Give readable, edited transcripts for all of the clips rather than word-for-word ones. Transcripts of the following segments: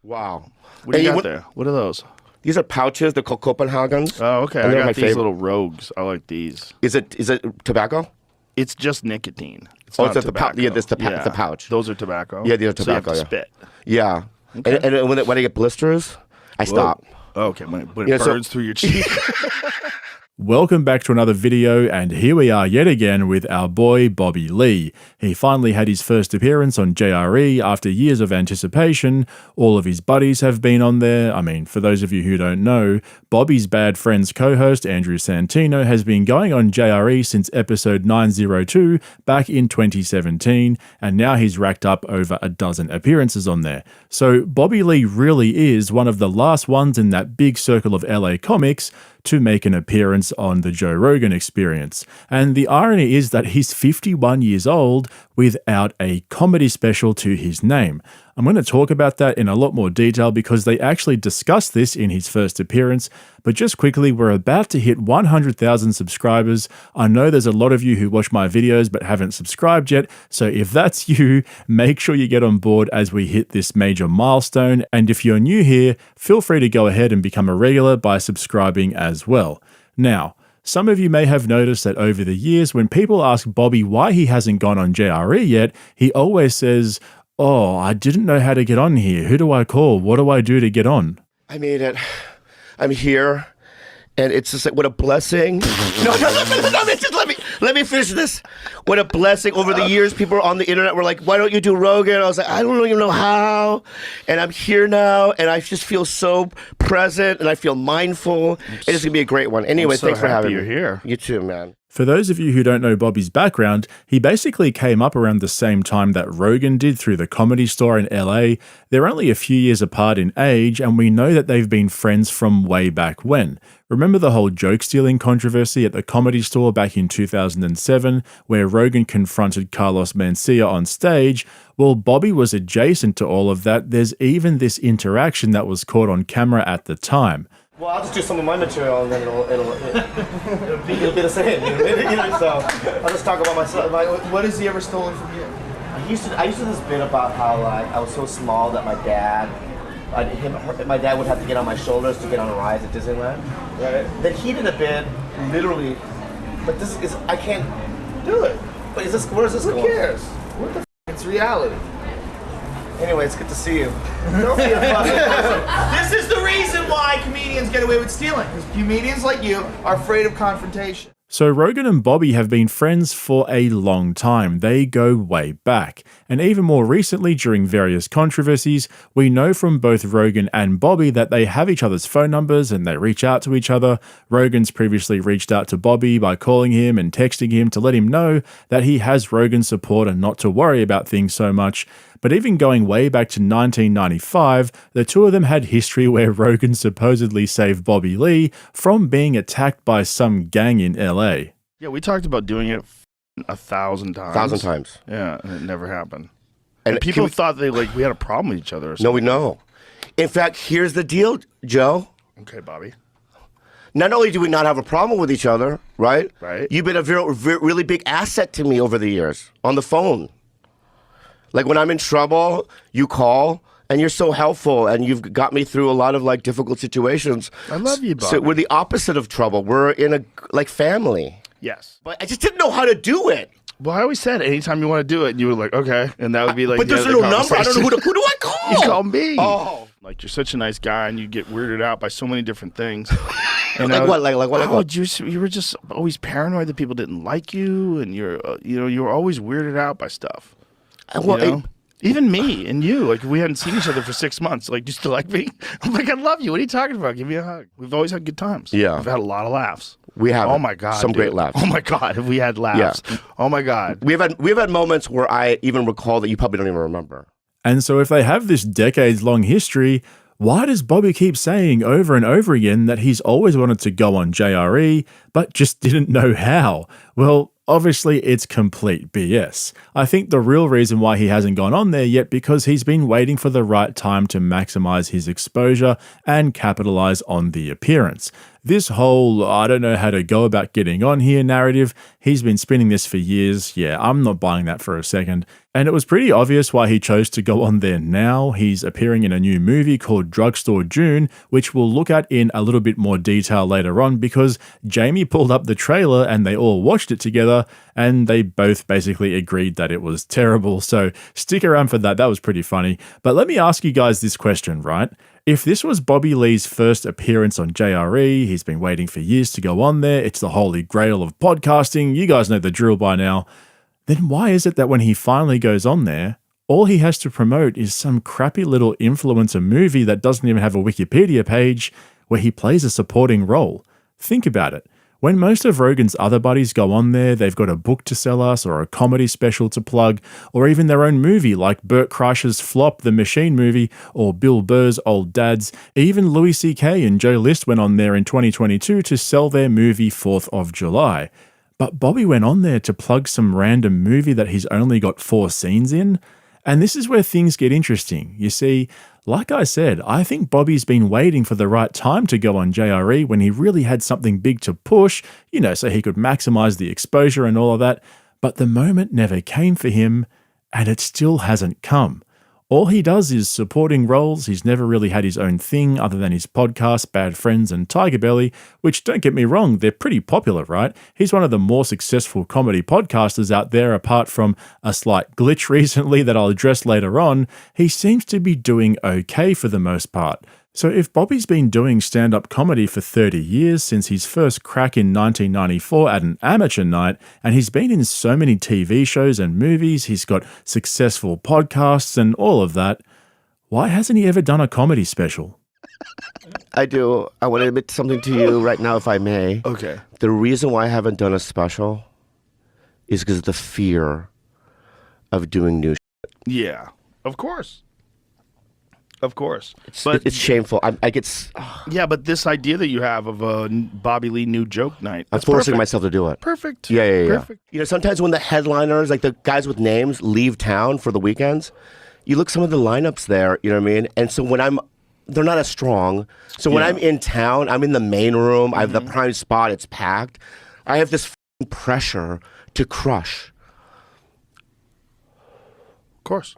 Wow. What do you got there? What are those? These are pouches. They're called Copenhagens. Oh, okay. And I they're got my these favorite. little rogues. I like these. Is it tobacco? It's just nicotine. It's Oh, not it's tobacco. Yeah, this the pouch. Those are tobacco. Yeah, these are So you have tobacco. to spit. Yeah. Okay. And when I get blisters, I stop. Oh, okay, when it burns through your cheek. Welcome back to another video, and here we are yet again with our boy Bobby Lee. He finally had his first appearance on JRE after years of anticipation. All of his buddies have been on there. I mean, for those of you who don't know, Bobby's Bad Friends co-host Andrew Santino has been going on JRE since episode 902 back in 2017, and now he's racked up over a dozen appearances on there. So Bobby Lee really is one of the last ones in that big circle of LA comics to make an appearance on the Joe Rogan Experience. And the irony is that he's 51 years old without a comedy special to his name. I'm going to talk about that in a lot more detail because they actually discussed this in his first appearance. But just quickly, we're about to hit 100,000 subscribers. I know there's a lot of you who watch my videos but haven't subscribed yet. So if that's you, make sure you get on board as we hit this major milestone. And if you're new here, feel free to go ahead and become a regular by subscribing as well. Now, some of you may have noticed that over the years, when people ask Bobby why he hasn't gone on JRE yet, he always says, "Oh, I didn't know how to get on here. Who do I call? What do I do to get on?" I made it. I'm here. And it's just like, what a blessing. No, just let me finish this. What a blessing. Over the years, people on the internet were like, why don't you do Rogan? I was like, I don't even know how. And I'm here now, and I just feel so present, and I feel mindful. It's going to be a great one. Anyway, so thanks for having me. you're here. You too, man. For those of you who don't know Bobby's background, he basically came up around the same time that Rogan did through the Comedy Store in LA. They're only a few years apart in age, and we know that they've been friends from way back when. Remember the whole joke stealing controversy at the Comedy Store back in 2007, where Rogan confronted Carlos Mencia on stage? Well, Bobby was adjacent to all of that. There's even this interaction that was caught on camera at the time. Well, I'll just do some of my material, and then it'll be the same. So I'll just talk about myself. What has he ever stolen from you? I used to do this bit about how I was so small that my dad would have to get on my shoulders to get on a ride at Disneyland. Right. Then he did a bit, literally, but this is, I can't do it. But where is this going? Who cares? What the f***? It's reality. Anyway, it's good to see you. Don't be a fucking person. This is the reason why comedians get away with stealing. Because comedians like you are afraid of confrontation. So Rogan and Bobby have been friends for a long time. They go way back. And even more recently, during various controversies, we know from both Rogan and Bobby that they have each other's phone numbers and they reach out to each other. Rogan's previously reached out to Bobby by calling him and texting him to let him know that he has Rogan's support and not to worry about things so much. But even going way back to 1995, the two of them had history where Rogan supposedly saved Bobby Lee from being attacked by some gang in LA. Yeah, we talked about doing it 1,000 times. 1,000 times. Yeah, and it never happened. And people thought we had a problem with each other or something. No, we know. In fact, here's the deal, Joe. Okay, Bobby. Not only do we not have a problem with each other, right? Right. You've been a really big asset to me over the years on the phone. Like when I'm in trouble, you call, and you're so helpful, and you've got me through a lot of difficult situations. I love you, Bobby. So we're the opposite of trouble. We're in a family. Yes. But I just didn't know how to do it. Well, I always said anytime you want to do it, you were like, okay, and that would be like. But there's no number. I don't know who do I call. You call me. Oh. Like you're such a nice guy, and you get weirded out by so many different things. And Like what? You were just always paranoid that people didn't like you, and you were always weirded out by stuff. Well, even me and you, like we hadn't seen each other for 6 months. Like, do you still like me? I'm like, I love you. What are you talking about? Give me a hug. We've always had good times. Yeah. We've had a lot of laughs. We have. Oh my God, some dude. great laughs. Oh my God, have we had laughs? Yeah. Oh my God. We've had moments where I even recall that you probably don't even remember. And so if they have this decades-long history, why does Bobby keep saying over and over again that he's always wanted to go on JRE, but just didn't know how? Well, obviously it's complete BS. I think the real reason why he hasn't gone on there yet because he's been waiting for the right time to maximize his exposure and capitalize on the appearance. This whole, I don't know how to go about getting on here narrative, he's been spinning this for years. Yeah, I'm not buying that for a second. And it was pretty obvious why he chose to go on there now. He's appearing in a new movie called Drugstore June, which we'll look at in a little bit more detail later on because Jamie pulled up the trailer and they all watched it together and they both basically agreed that it was terrible. So stick around for that. That was pretty funny. But let me ask you guys this question, right? If this was Bobby Lee's first appearance on JRE, he's been waiting for years to go on there, it's the holy grail of podcasting, you guys know the drill by now, then why is it that when he finally goes on there, all he has to promote is some crappy little influencer movie that doesn't even have a Wikipedia page where he plays a supporting role? Think about it. When most of Rogan's other buddies go on there, they've got a book to sell us or a comedy special to plug, or even their own movie like Burt Kreischer's Flop, the Machine movie, or Bill Burr's Old Dads. Even Louis C.K. and Joe List went on there in 2022 to sell their movie 4th of July. But Bobby went on there to plug some random movie that he's only got 4 scenes in. And this is where things get interesting. You see, like I said, I think Bobby's been waiting for the right time to go on JRE when he really had something big to push, so he could maximize the exposure and all of that. But the moment never came for him, and it still hasn't come. All he does is supporting roles. He's never really had his own thing other than his podcast, Bad Friends and Tiger Belly, which, don't get me wrong, they're pretty popular, right? He's one of the more successful comedy podcasters out there, apart from a slight glitch recently that I'll address later on. He seems to be doing okay for the most part. So if Bobby's been doing stand-up comedy for 30 years since his first crack in 1994 at an amateur night, and he's been in so many TV shows and movies, he's got successful podcasts and all of that, why hasn't he ever done a comedy special? I do. I want to admit something to you right now, if I may. Okay. The reason why I haven't done a special is because of the fear of doing new shit. Yeah, of course. Of course. It's shameful. I get... Yeah, but this idea that you have of a Bobby Lee new joke night. I'm forcing myself to do it. Perfect. Yeah. Perfect. Sometimes when the headliners, like the guys with names, leave town for the weekends, you look some of the lineups there, you know what I mean? And so when they're not as strong. So when I'm in town, I'm in the main room, I have the prime spot, it's packed. I have this pressure to crush. Of course.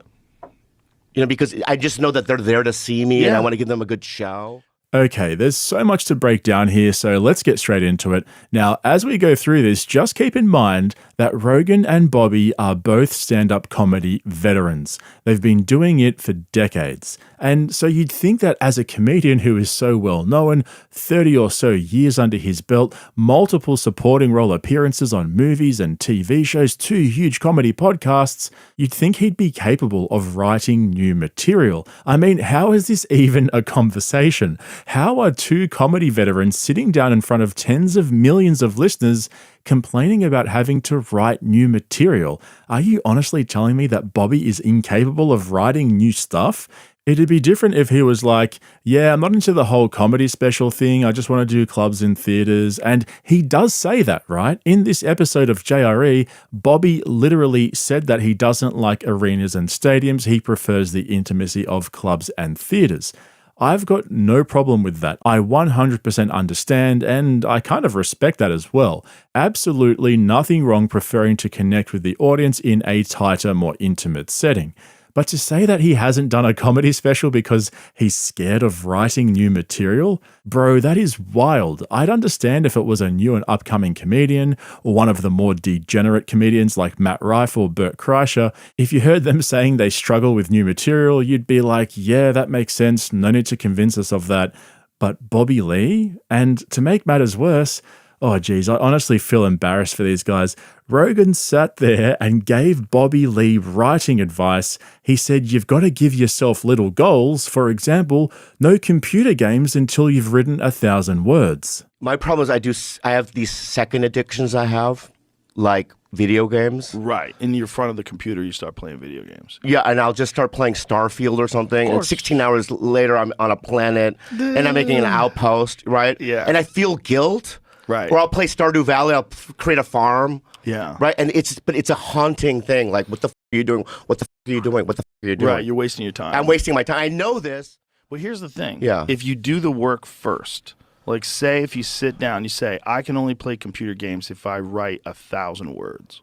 Because I just know that they're there to see me and I want to give them a good show. Okay, there's so much to break down here, so let's get straight into it. Now, as we go through this, just keep in mind that Rogan and Bobby are both stand-up comedy veterans. They've been doing it for decades. And so you'd think that as a comedian who is so well known, 30 or so years under his belt, multiple supporting role appearances on movies and TV shows, 2 huge comedy podcasts, you'd think he'd be capable of writing new material. I mean, how is this even a conversation? How are 2 comedy veterans sitting down in front of tens of millions of listeners complaining about having to write new material? Are you honestly telling me that Bobby is incapable of writing new stuff? It'd be different if he was like, yeah, I'm not into the whole comedy special thing. I just want to do clubs and theaters. And he does say that, right? In this episode of JRE, Bobby literally said that he doesn't like arenas and stadiums. He prefers the intimacy of clubs and theaters. I've got no problem with that. I 100% understand, and I kind of respect that as well. Absolutely nothing wrong preferring to connect with the audience in a tighter, more intimate setting. But to say that he hasn't done a comedy special because he's scared of writing new material? Bro, that is wild. I'd understand if it was a new and upcoming comedian, or one of the more degenerate comedians like Matt Rife or Burt Kreischer. If you heard them saying they struggle with new material, you'd be like, yeah, that makes sense. No need to convince us of that. But Bobby Lee? And to make matters worse, oh geez, I honestly feel embarrassed for these guys. Rogan sat there and gave Bobby Lee writing advice. He said, you've got to give yourself little goals. For example, no computer games until you've written 1,000 words. My problem is I have these second addictions I have, like video games. Right. In your front of the computer, you start playing video games. Yeah, and I'll just start playing Starfield or something, and 16 hours later, I'm on a planet, and I'm making an outpost, right? Yeah. And I feel guilt. Right. Or I'll play Stardew Valley, I'll create a farm. Yeah. Right? And it's a haunting thing. Like, what the f*** are you doing? What the f*** are you doing? What the f*** are you doing? Right, you're wasting your time. I'm wasting my time. I know this. Well, here's the thing. Yeah. If you do the work first, Like, say if you sit down, you say, I can only play computer games if I write 1,000 words.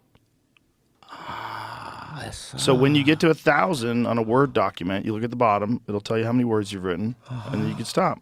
So when you get to 1,000 on a Word document, you look at the bottom, it'll tell you how many words you've written, and then you can stop.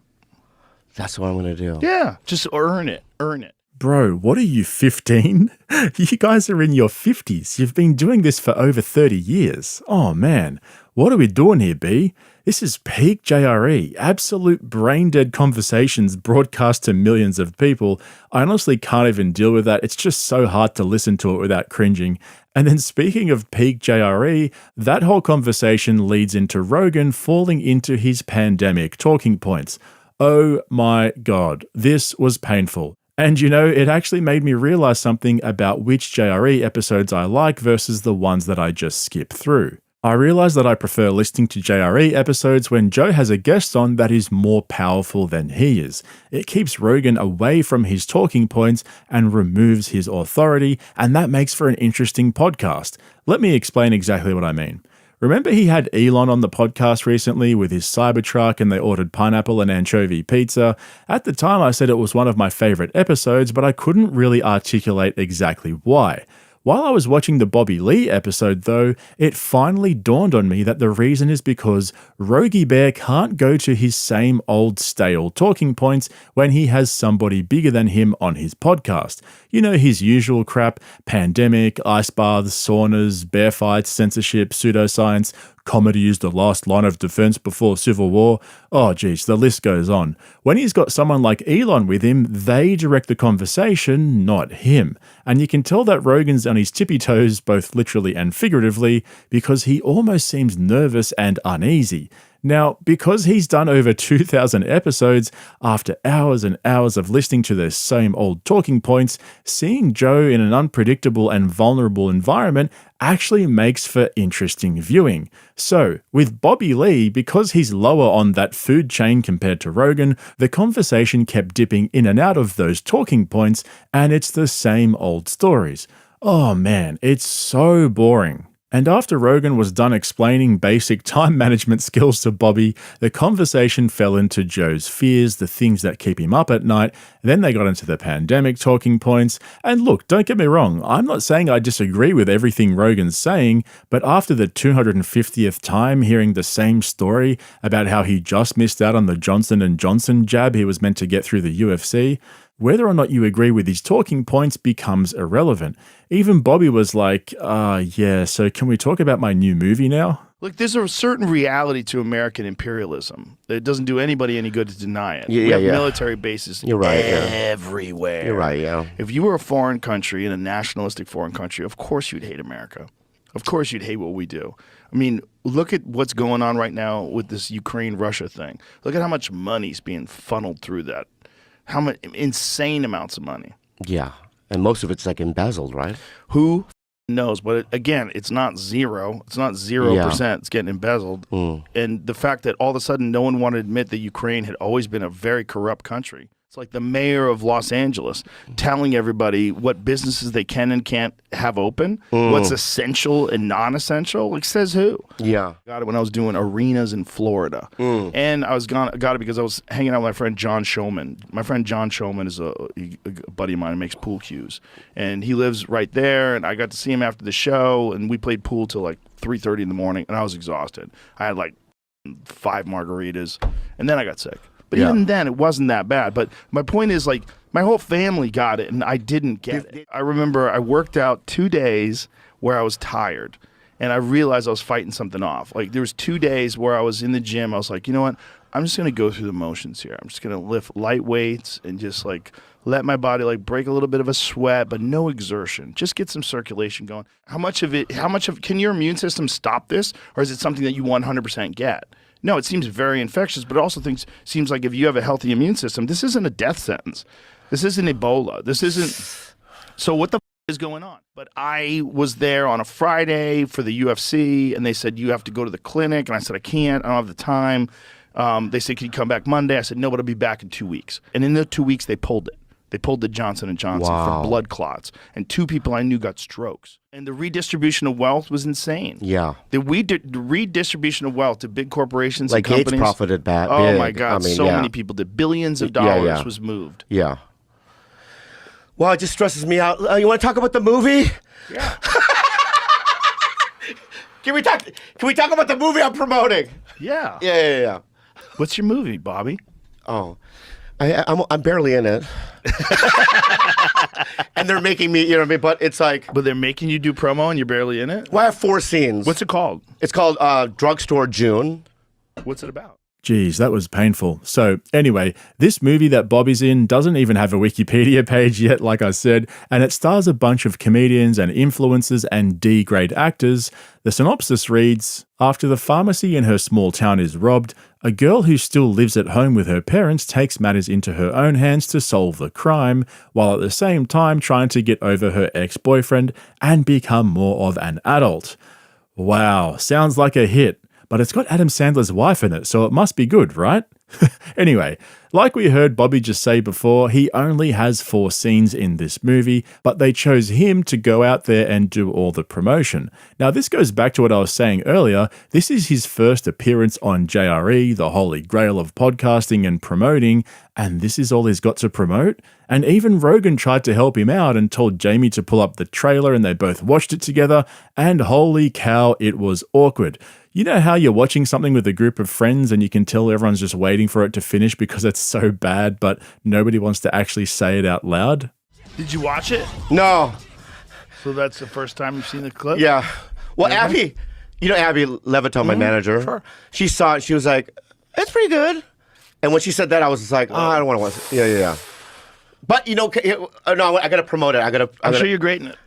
That's what I'm going to do. Yeah, just earn it. Earn it. Bro, what are you, 15? You guys are in your 50s. You've been doing this for over 30 years. Oh, man. What are we doing here, B? This is peak JRE, absolute brain-dead conversations broadcast to millions of people. I honestly can't even deal with that. It's just so hard to listen to it without cringing. And then speaking of peak JRE, that whole conversation leads into Rogan falling into his pandemic talking points. Oh my God, this was painful. And you know, it actually made me realize something about which JRE episodes I like versus the ones that I just skip through. I realized that I prefer listening to JRE episodes when Joe has a guest on that is more powerful than he is. It keeps Rogan away from his talking points and removes his authority, and that makes for an interesting podcast. Let me explain exactly what I mean. Remember he had Elon on the podcast recently with his Cybertruck and they ordered pineapple and anchovy pizza? At the time I said it was one of my favorite episodes, but I couldn't really articulate exactly why. While I was watching the Bobby Lee episode though, it finally dawned on me that the reason is because Rogie Bear can't go to his same old stale talking points when he has somebody bigger than him on his podcast. You know, his usual crap: pandemic, ice baths, saunas, bear fights, censorship, pseudoscience, comedy is the last line of defense before civil war. Oh geez, the list goes on. When he's got someone like Elon with him, they direct the conversation, not him. And you can tell that Rogan's on his tippy toes, both literally and figuratively, because he almost seems nervous and uneasy. Now, because he's done over 2,000 episodes, after hours and hours of listening to the same old talking points, seeing Joe in an unpredictable and vulnerable environment actually makes for interesting viewing. So, with Bobby Lee, because he's lower on that food chain compared to Rogan, the conversation kept dipping in and out of those talking points, and it's the same old stories. Oh man, it's so boring. And after Rogan was done explaining basic time management skills to Bobby, the conversation fell into Joe's fears, the things that keep him up at night. Then they got into the pandemic talking points. And look, don't get me wrong, I'm not saying I disagree with everything Rogan's saying, but after the 250th time hearing the same story about how he just missed out on the Johnson & Johnson jab he was meant to get through the UFC, whether or not you agree with his talking points becomes irrelevant. Even Bobby was like, yeah, so can we talk about my new movie now? Look, there's a certain reality to American imperialism. It doesn't do anybody any good to deny it. Yeah, we have yeah. military bases You're right, yeah. everywhere. You're right, yeah. If you were a foreign country, in a nationalistic foreign country, of course you'd hate America. Of course you'd hate what we do. I mean, look at what's going on right now with this Ukraine-Russia thing. Look at how much money's being funneled through that. How much insane amounts of money. Yeah. And most of it's like embezzled, right? Who knows? But again, it's not zero. It's not 0%. It's getting embezzled. And the fact that all of a sudden no one wanted to admit that Ukraine had always been a very corrupt country. It's like the mayor of Los Angeles telling everybody what businesses they can and can't have open, what's essential and non-essential. Like, says who? Yeah. Got it when I was doing arenas in Florida. And I got it because I was hanging out with my friend John Showman. My friend John Showman is a buddy of mine who makes pool cues. And he lives right there, and I got to see him after the show, and we played pool till like 3:30 in the morning, and I was exhausted. I had like 5 margaritas, and then I got sick. But even then, it wasn't that bad. But my point is, like, my whole family got it, and I didn't get it. I remember I worked out 2 days where I was tired, and I realized I was fighting something off. Like, there was 2 days where I was in the gym. I was like, you know what? I'm just going to go through the motions here. I'm just going to lift light weights and just, like, let my body, like, break a little bit of a sweat, but no exertion. Just get some circulation going. Can your immune system stop this, or is it something that you 100% get? No, it seems very infectious, but it also seems like if you have a healthy immune system, this isn't a death sentence. This isn't Ebola. This isn't. So what the is going on? But I was there on a Friday for the UFC, and they said, you have to go to the clinic. And I said, I can't. I don't have the time. They said, can you come back Monday? I said, no, but I'll be back in 2 weeks. And in the 2 weeks, they pulled it. They pulled the Johnson & Johnson Wow. for blood clots. And 2 people I knew got strokes. And the redistribution of wealth was insane. Yeah. The redistribution of wealth to big corporations Like and Gates companies. profited bad. Oh big. my God, I mean, so yeah. many people did. Billions of Yeah, dollars yeah. was moved. Yeah. Well, it just stresses me out. You want to talk about the movie? Yeah. Can we talk about the movie I'm promoting? Yeah. Yeah. What's your movie, Bobby? Oh, I'm barely in it. And they're making me, you know what I mean? But it's like, But they're making you do promo and you're barely in it? well, I have 4 scenes. What's it called? It's called Drugstore June. What's it about? Geez, that was painful. So anyway, this movie that Bobby's in doesn't even have a Wikipedia page yet, like I said, and it stars a bunch of comedians and influencers and D-grade actors. The synopsis reads, after the pharmacy in her small town is robbed, a girl who still lives at home with her parents takes matters into her own hands to solve the crime, while at the same time trying to get over her ex-boyfriend and become more of an adult. Wow, sounds like a hit. But it's got Adam Sandler's wife in it, so it must be good, right? Anyway, like we heard Bobby just say before, he only has 4 scenes in this movie, but they chose him to go out there and do all the promotion. Now, this goes back to what I was saying earlier. This is his first appearance on JRE, the holy grail of podcasting and promoting, and this is all he's got to promote? And even Rogan tried to help him out and told Jamie to pull up the trailer, and they both watched it together, and holy cow, it was awkward. You know how you're watching something with a group of friends and you can tell everyone's just waiting for it to finish because it's so bad, but nobody wants to actually say it out loud? Did you watch it? No. So that's the first time you've seen the clip? Yeah. Well, Abby, you know Abby Leviton, my manager? Sure. She saw it. She was like, it's pretty good. And when she said that, I was just like, I don't want to watch it. Yeah. But, no, I got to promote it. I'm sure you're great in it.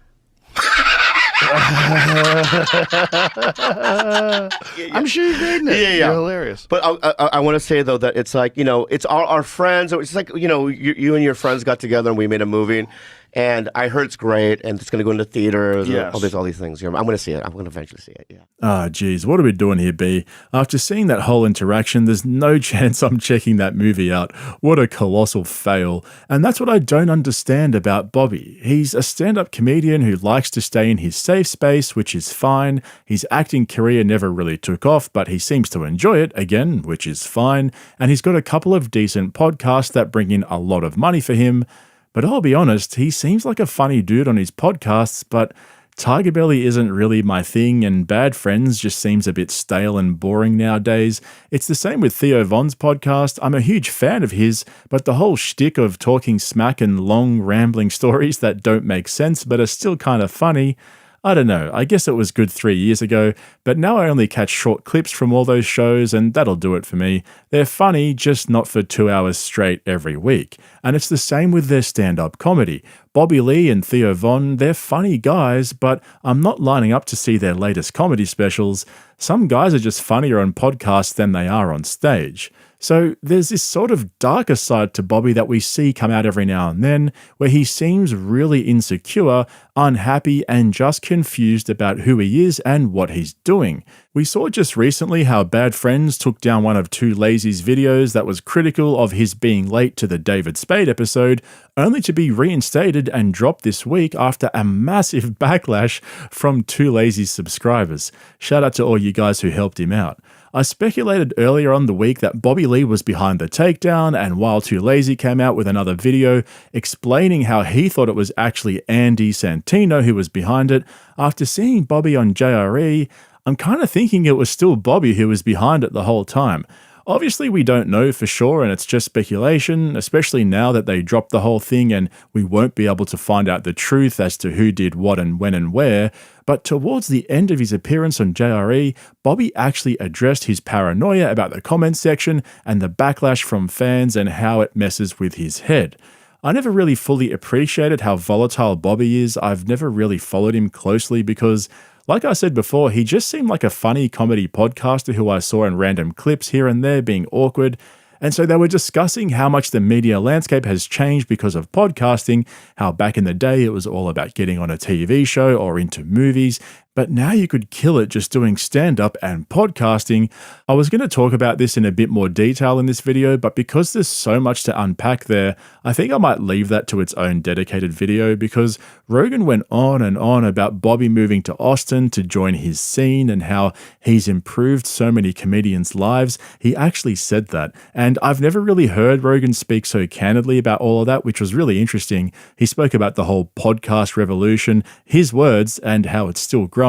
I'm sure you're great in it. Yeah. You're hilarious. But I want to say, though, that it's like, it's our friends. It's like, you and your friends got together and we made a movie. And I heard it's great, and it's going to go into theaters, Yes. and all these things. I'm going to see it. I'm going to eventually see it, yeah. Ah, geez, what are we doing here, B? After seeing that whole interaction, there's no chance I'm checking that movie out. What a colossal fail. And that's what I don't understand about Bobby. He's a stand-up comedian who likes to stay in his safe space, which is fine. His acting career never really took off, but he seems to enjoy it, again, which is fine. And he's got a couple of decent podcasts that bring in a lot of money for him. But I'll be honest, he seems like a funny dude on his podcasts, but Tiger Belly isn't really my thing, and Bad Friends just seems a bit stale and boring nowadays. It's the same with Theo Von's podcast. I'm a huge fan of his, but the whole shtick of talking smack and long, rambling stories that don't make sense but are still kind of funny, I don't know, I guess it was good 3 years ago, but now I only catch short clips from all those shows and that'll do it for me. They're funny, just not for 2 hours straight every week. And it's the same with their stand-up comedy. Bobby Lee and Theo Von, they're funny guys, but I'm not lining up to see their latest comedy specials. Some guys are just funnier on podcasts than they are on stage. So there's this sort of darker side to Bobby that we see come out every now and then, where he seems really insecure, unhappy, and just confused about who he is and what he's doing. We saw just recently how Bad Friends took down one of Too Lazy's videos that was critical of his being late to the David Spade episode, only to be reinstated and dropped this week after a massive backlash from Too Lazy's subscribers. Shout out to all you guys who helped him out. I speculated earlier on the week that Bobby Lee was behind the takedown, and while Too Lazy came out with another video explaining how he thought it was actually Andy Santino who was behind it, after seeing Bobby on JRE, I'm kind of thinking it was still Bobby who was behind it the whole time. Obviously, we don't know for sure, and it's just speculation, especially now that they dropped the whole thing and we won't be able to find out the truth as to who did what and when and where. But towards the end of his appearance on JRE, Bobby actually addressed his paranoia about the comments section and the backlash from fans and how it messes with his head. I never really fully appreciated how volatile Bobby is. I've never really followed him closely because, like I said before, he just seemed like a funny comedy podcaster who I saw in random clips here and there being awkward. And so they were discussing how much the media landscape has changed because of podcasting, how back in the day it was all about getting on a TV show or into movies, but now you could kill it just doing stand-up and podcasting. I was going to talk about this in a bit more detail in this video, but because there's so much to unpack there, I think I might leave that to its own dedicated video, because Rogan went on and on about Bobby moving to Austin to join his scene and how he's improved so many comedians' lives. He actually said that, and I've never really heard Rogan speak so candidly about all of that, which was really interesting. He spoke about the whole podcast revolution, his words, and how it's still growing.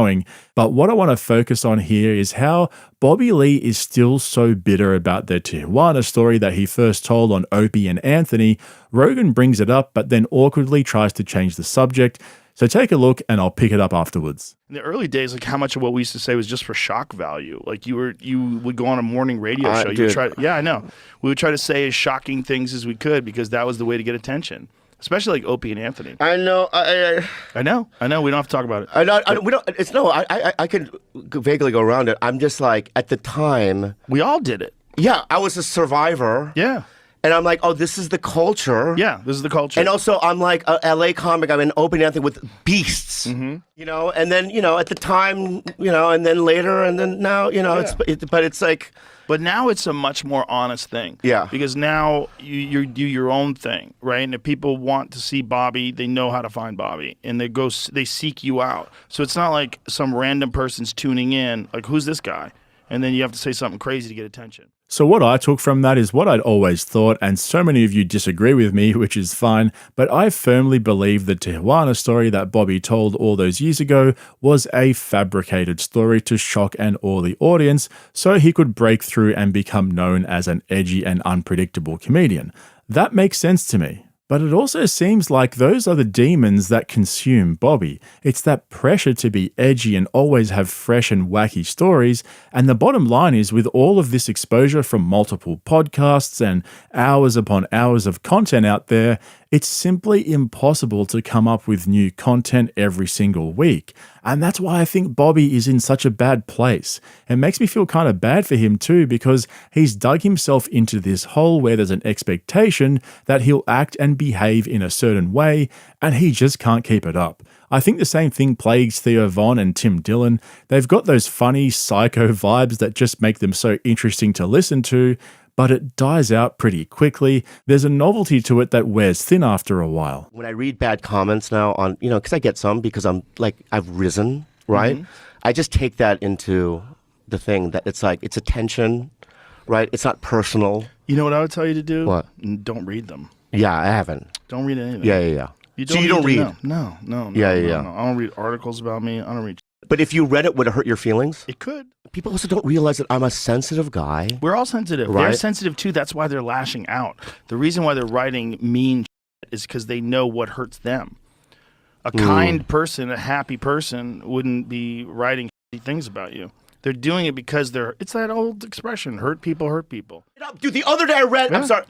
But what I want to focus on here is how Bobby Lee is still so bitter about the Tijuana story that he first told on Opie and Anthony. Rogan brings it up, but then awkwardly tries to change the subject. So take a look and I'll pick it up afterwards. In the early days, like how much of what we used to say was just for shock value. Like you would go on a morning radio show. You would try, yeah, I know. We would try to say as shocking things as we could because that was the way to get attention. Especially like Opie and Anthony. I know. I know. We don't have to talk about it. We don't. It's no. I could vaguely go around it. I'm just like, at the time, We all did it. yeah, I was a survivor. Yeah. And I'm like, oh, this is the culture. Yeah. This is the culture. And also, I'm like a LA comic. I'm an Opie and Anthony with beasts. Mm-hmm. You know, and then at the time, and then later, and then now, but it's like. But now it's a much more honest thing. Yeah. Because now you do your own thing, right? And if people want to see Bobby, they know how to find Bobby. And they seek you out. So it's not like some random person's tuning in, like, who's this guy? And then you have to say something crazy to get attention. So what I took from that is what I'd always thought, and so many of you disagree with me, which is fine, but I firmly believe the Tijuana story that Bobby told all those years ago was a fabricated story to shock and awe the audience so he could break through and become known as an edgy and unpredictable comedian. That makes sense to me. But it also seems like those are the demons that consume Bobby. It's that pressure to be edgy and always have fresh and wacky stories. And the bottom line is, with all of this exposure from multiple podcasts and hours upon hours of content out there, it's simply impossible to come up with new content every single week. And that's why I think Bobby is in such a bad place. It makes me feel kind of bad for him too, because he's dug himself into this hole where there's an expectation that he'll act and behave in a certain way, and he just can't keep it up. I think the same thing plagues Theo Von and Tim Dillon. They've got those funny psycho vibes that just make them so interesting to listen to, but it dies out pretty quickly. There's a novelty to it that wears thin after a while. When I read bad comments now on, because I get some because I'm like, I've risen, right? Mm-hmm. I just take that into the thing that it's like, it's attention, right? It's not personal. You know what I would tell you to do? What? Don't read them. Yeah, I haven't. Don't read anything. Yeah. You don't read? No. Yeah. I don't read articles about me. I don't read. But if you read it, would it hurt your feelings? It could. People also don't realize that I'm a sensitive guy. We're all sensitive. Right? They're sensitive too. That's why they're lashing out. The reason why they're writing mean shit is because they know what hurts them. A kind person, a happy person, wouldn't be writing shitty things about you. They're doing it because it's that old expression, hurt people hurt people. Dude, the other day I read, Yeah. I'm sorry,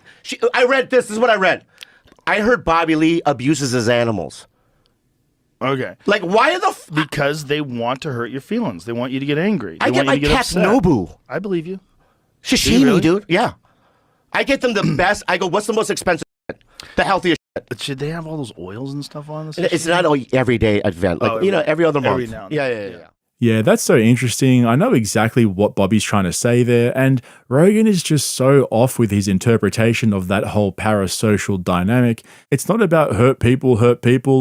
I read this is what I read. I heard Bobby Lee abuses his animals. Okay. Like, why the Because they want to hurt your feelings. They want you to get angry. They I get want my you to get cat upset. Nobu. I believe you. Sashimi, really? dude. Yeah. I get them the best. I go, what's the most expensive shit? The healthiest shit. But should they have all those oils and stuff on this? It's not an everyday event. Like, every other month. every now and then. Yeah. Yeah, that's so interesting. I know exactly what Bobby's trying to say there, and Rogan is just so off with his interpretation of that whole parasocial dynamic. It's not about hurt people,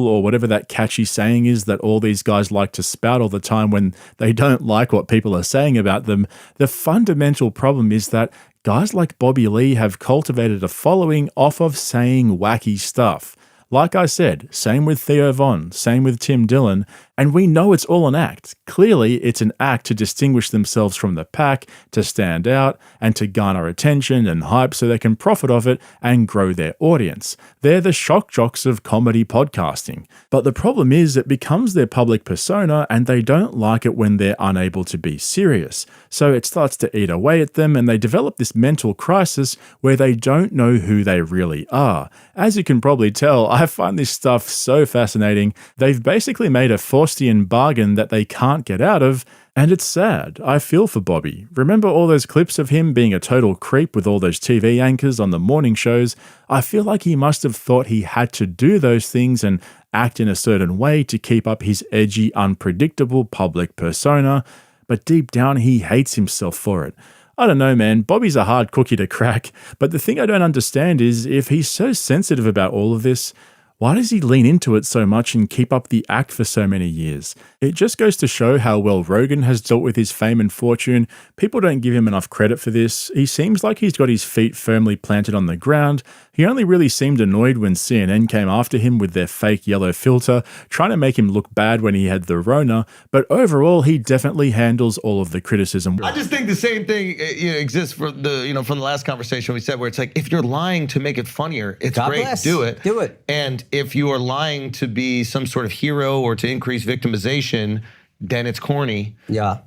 or whatever that catchy saying is that all these guys like to spout all the time when they don't like what people are saying about them. The fundamental problem is that guys like Bobby Lee have cultivated a following off of saying wacky stuff. Like I said, same with Theo Von, same with Tim Dillon, and we know it's all an act. Clearly, it's an act to distinguish themselves from the pack, to stand out, and to garner attention and hype so they can profit off it and grow their audience. They're the shock jocks of comedy podcasting. But the problem is it becomes their public persona and they don't like it when they're unable to be serious. So it starts to eat away at them and they develop this mental crisis where they don't know who they really are. As you can probably tell, I find this stuff so fascinating. They've basically made a Faustian bargain that they can't get out of, and it's sad. I feel for Bobby. Remember all those clips of him being a total creep with all those TV anchors on the morning shows? I feel like he must have thought he had to do those things and act in a certain way to keep up his edgy, unpredictable public persona, but deep down he hates himself for it. I don't know, man. Bobby's a hard cookie to crack, but the thing I don't understand is if he's so sensitive about all of this, why does he lean into it so much and keep up the act for so many years? It just goes to show how well Rogan has dealt with his fame and fortune. People don't give him enough credit for this. He seems like he's got his feet firmly planted on the ground. He only really seemed annoyed when CNN came after him with their fake yellow filter, trying to make him look bad when he had the Rona, but overall he definitely handles all of the criticism. I just think the same thing exists for the, from the last conversation we said, where it's like, if you're lying to make it funnier, it's God great, bless. do it. Do it. And if you are lying to be some sort of hero or to increase victimization, then it's corny. Yeah.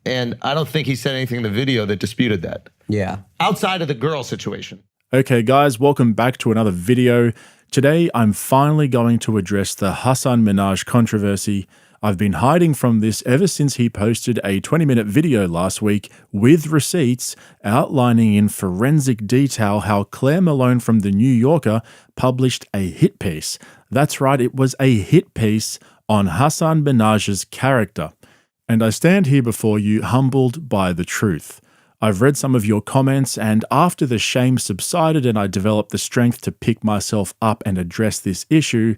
And I don't think he said anything in the video that disputed that. Yeah. Outside of the girl situation. Okay guys, welcome back to another video. Today I'm finally going to address the Hasan Minhaj controversy. I've been hiding from this ever since he posted a 20-minute video last week with receipts outlining in forensic detail how Claire Malone from The New Yorker published a hit piece. That's right, it was a hit piece on Hasan Minhaj's character. And I stand here before you humbled by the truth. I've read some of your comments, and after the shame subsided and I developed the strength to pick myself up and address this issue,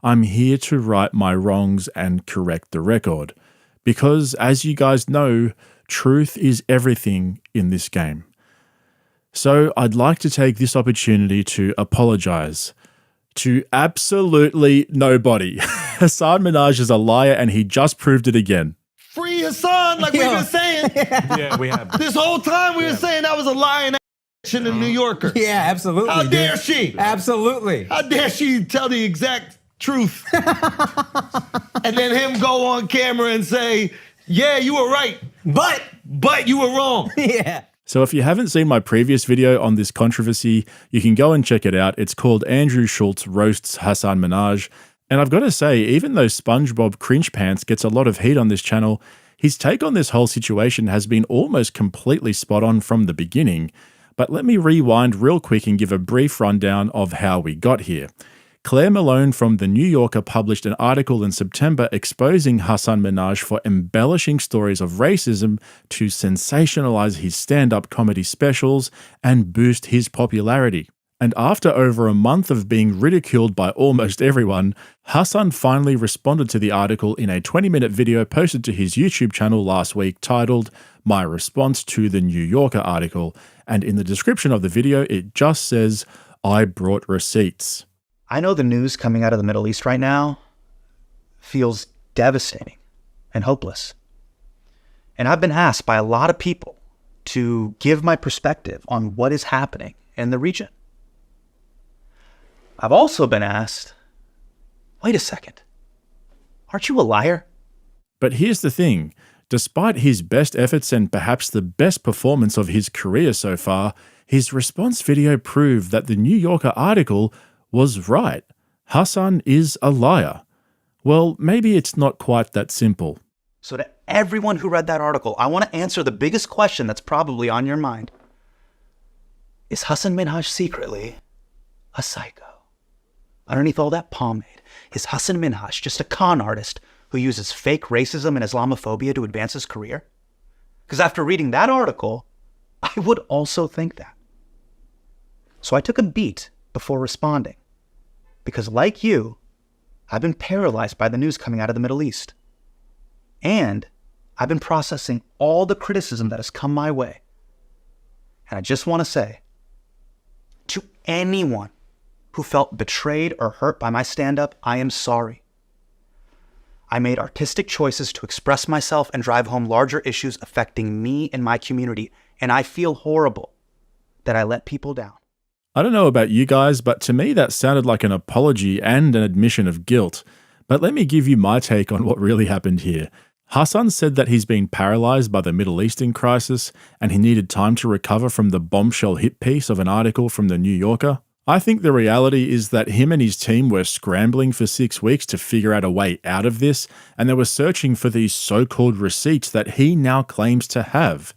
I'm here to right my wrongs and correct the record. Because, as you guys know, truth is everything in this game. So I'd like to take this opportunity to apologize to absolutely nobody. Hasan Minhaj is a liar and he just proved it again. Free Hassan, like we've been saying. Yeah, we have. This whole time we were saying that was a lying in the New Yorker. Yeah, absolutely. How dare dude. she? Absolutely. How dare she tell the exact truth? And then him go on camera and say, yeah, you were right, but you were wrong. Yeah. So if you haven't seen my previous video on this controversy, you can go and check it out. It's called Andrew Schultz Roasts Hasan Minhaj. And I've got to say, even though SpongeBob Cringe Pants gets a lot of heat on this channel, his take on this whole situation has been almost completely spot on from the beginning. But let me rewind real quick and give a brief rundown of how we got here. Claire Malone from The New Yorker published an article in September exposing Hasan Minhaj for embellishing stories of racism to sensationalize his stand-up comedy specials and boost his popularity. And after over a month of being ridiculed by almost everyone, Hasan finally responded to the article in a 20-minute video posted to his YouTube channel last week titled My Response to the New Yorker article. And in the description of the video, it just says, I brought receipts. I know the news coming out of the Middle East right now feels devastating and hopeless. And I've been asked by a lot of people to give my perspective on what is happening in the region. I've also been asked, wait a second, aren't you a liar? But here's the thing. Despite his best efforts and perhaps the best performance of his career so far, his response video proved that the New Yorker article was right. Hasan is a liar. Well, maybe it's not quite that simple. So to everyone who read that article, I want to answer the biggest question that's probably on your mind. Is Hasan Minhaj secretly a psycho? Underneath all that pomade, is Hasan Minhaj just a con artist who uses fake racism and Islamophobia to advance his career? Because after reading that article, I would also think that. So I took a beat before responding. Because like you, I've been paralyzed by the news coming out of the Middle East. And I've been processing all the criticism that has come my way. And I just want to say, to anyone who felt betrayed or hurt by my stand-up, I am sorry. I made artistic choices to express myself and drive home larger issues affecting me and my community, and I feel horrible that I let people down. I don't know about you guys, but to me that sounded like an apology and an admission of guilt. But let me give you my take on what really happened here. Hasan said that he's been paralyzed by the Middle Eastern crisis and he needed time to recover from the bombshell hit piece of an article from The New Yorker. I think the reality is that him and his team were scrambling for 6 weeks to figure out a way out of this, and they were searching for these so-called receipts that he now claims to have.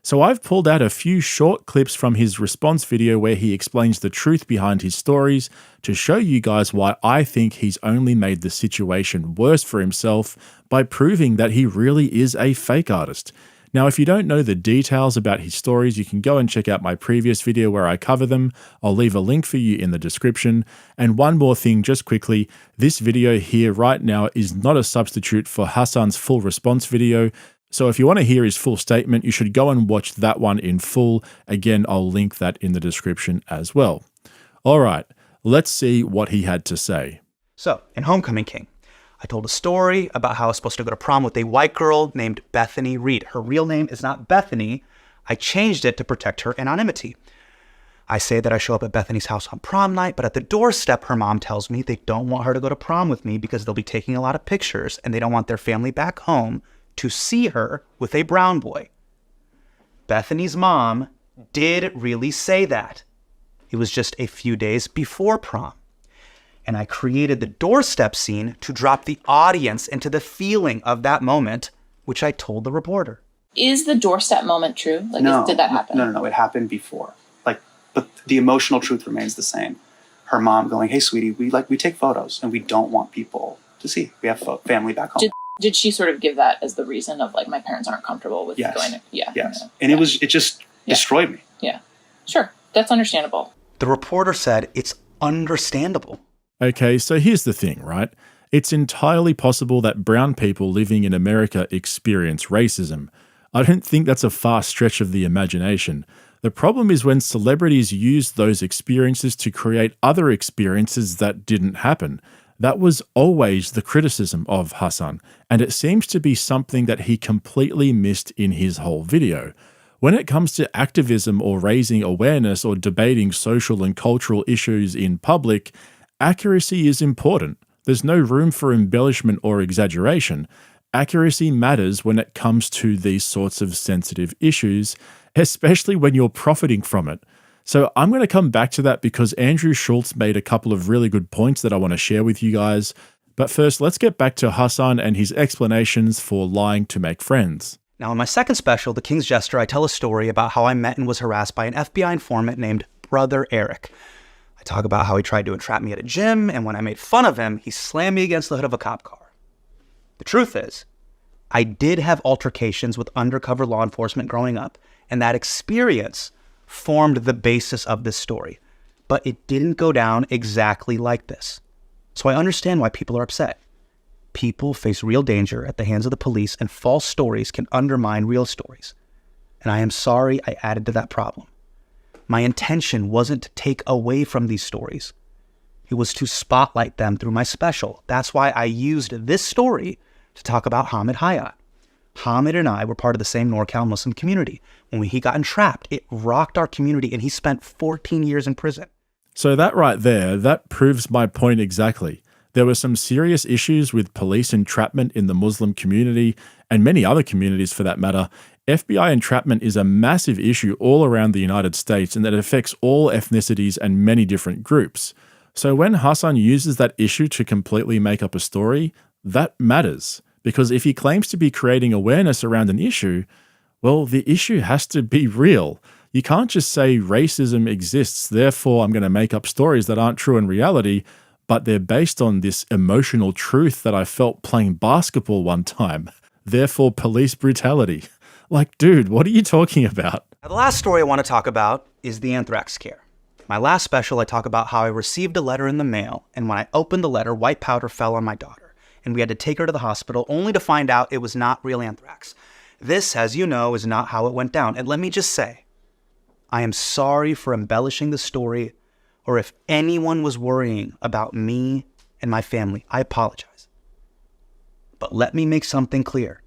So I've pulled out a few short clips from his response video where he explains the truth behind his stories to show you guys why I think he's only made the situation worse for himself by proving that he really is a fake artist. Now, if you don't know the details about his stories, you can go and check out my previous video where I cover them. I'll leave a link for you in the description. And one more thing, just quickly, this video here right now is not a substitute for Hassan's full response video. So if you want to hear his full statement, you should go and watch that one in full. Again, I'll link that in the description as well. All right, let's see what he had to say. So, in Homecoming King, I told a story about how I was supposed to go to prom with a white girl named Bethany Reed. Her real name is not Bethany. I changed it to protect her anonymity. I say that I show up at Bethany's house on prom night, but at the doorstep, her mom tells me they don't want her to go to prom with me because they'll be taking a lot of pictures and they don't want their family back home to see her with a brown boy. Bethany's mom did really say that. It was just a few days before prom. And I created the doorstep scene to drop the audience into the feeling of that moment, which I told the reporter. Is the doorstep moment true? Like, No, did that happen? No. It happened before. But the emotional truth remains the same. Her mom going, "Hey, sweetie, we take photos and we don't want people to see. We have family back home." Did she sort of give that as the reason of like, my parents aren't comfortable with Yes. going to, yeah. Yes. Yeah. And it just destroyed me. Yeah. Sure. That's understandable. The reporter said, "It's understandable." Okay, so here's the thing, right? It's entirely possible that brown people living in America experience racism. I don't think that's a far stretch of the imagination. The problem is when celebrities use those experiences to create other experiences that didn't happen. That was always the criticism of Hassan, and it seems to be something that he completely missed in his whole video. When it comes to activism or raising awareness or debating social and cultural issues in public, accuracy is important. There's no room for embellishment or exaggeration. Accuracy matters when it comes to these sorts of sensitive issues, especially when you're profiting from it. So I'm going to come back to that because Andrew Schulz made a couple of really good points that I want to share with you guys. But first, let's get back to Hassan and his explanations for lying to make friends. Now, in my second special, The King's Jester, I tell a story about how I met and was harassed by an FBI informant named Brother Eric. I talk about how he tried to entrap me at a gym, and when I made fun of him, he slammed me against the hood of a cop car. The truth is, I did have altercations with undercover law enforcement growing up, and that experience formed the basis of this story. But it didn't go down exactly like this. So I understand why people are upset. People face real danger at the hands of the police, and false stories can undermine real stories. And I am sorry I added to that problem. My intention wasn't to take away from these stories. It was to spotlight them through my special. That's why I used this story to talk about Hamid Hayat. Hamid and I were part of the same NorCal Muslim community. When he got entrapped, it rocked our community, and he spent 14 years in prison. So that right there, that proves my point exactly. There were some serious issues with police entrapment in the Muslim community, and many other communities for that matter. FBI entrapment is a massive issue all around the United States, and that affects all ethnicities and many different groups. So when Hassan uses that issue to completely make up a story, that matters. Because if he claims to be creating awareness around an issue, well, the issue has to be real. You can't just say racism exists, therefore I'm going to make up stories that aren't true in reality, but they're based on this emotional truth that I felt playing basketball one time. Therefore, police brutality. Like, dude, what are you talking about? Now, the last story I want to talk about is the anthrax scare. My last special, I talk about how I received a letter in the mail, and when I opened the letter, white powder fell on my daughter, and we had to take her to the hospital only to find out it was not real anthrax. This, as you know, is not how it went down. And let me just say, I am sorry for embellishing the story, or if anyone was worrying about me and my family, I apologize. But let me make something clear.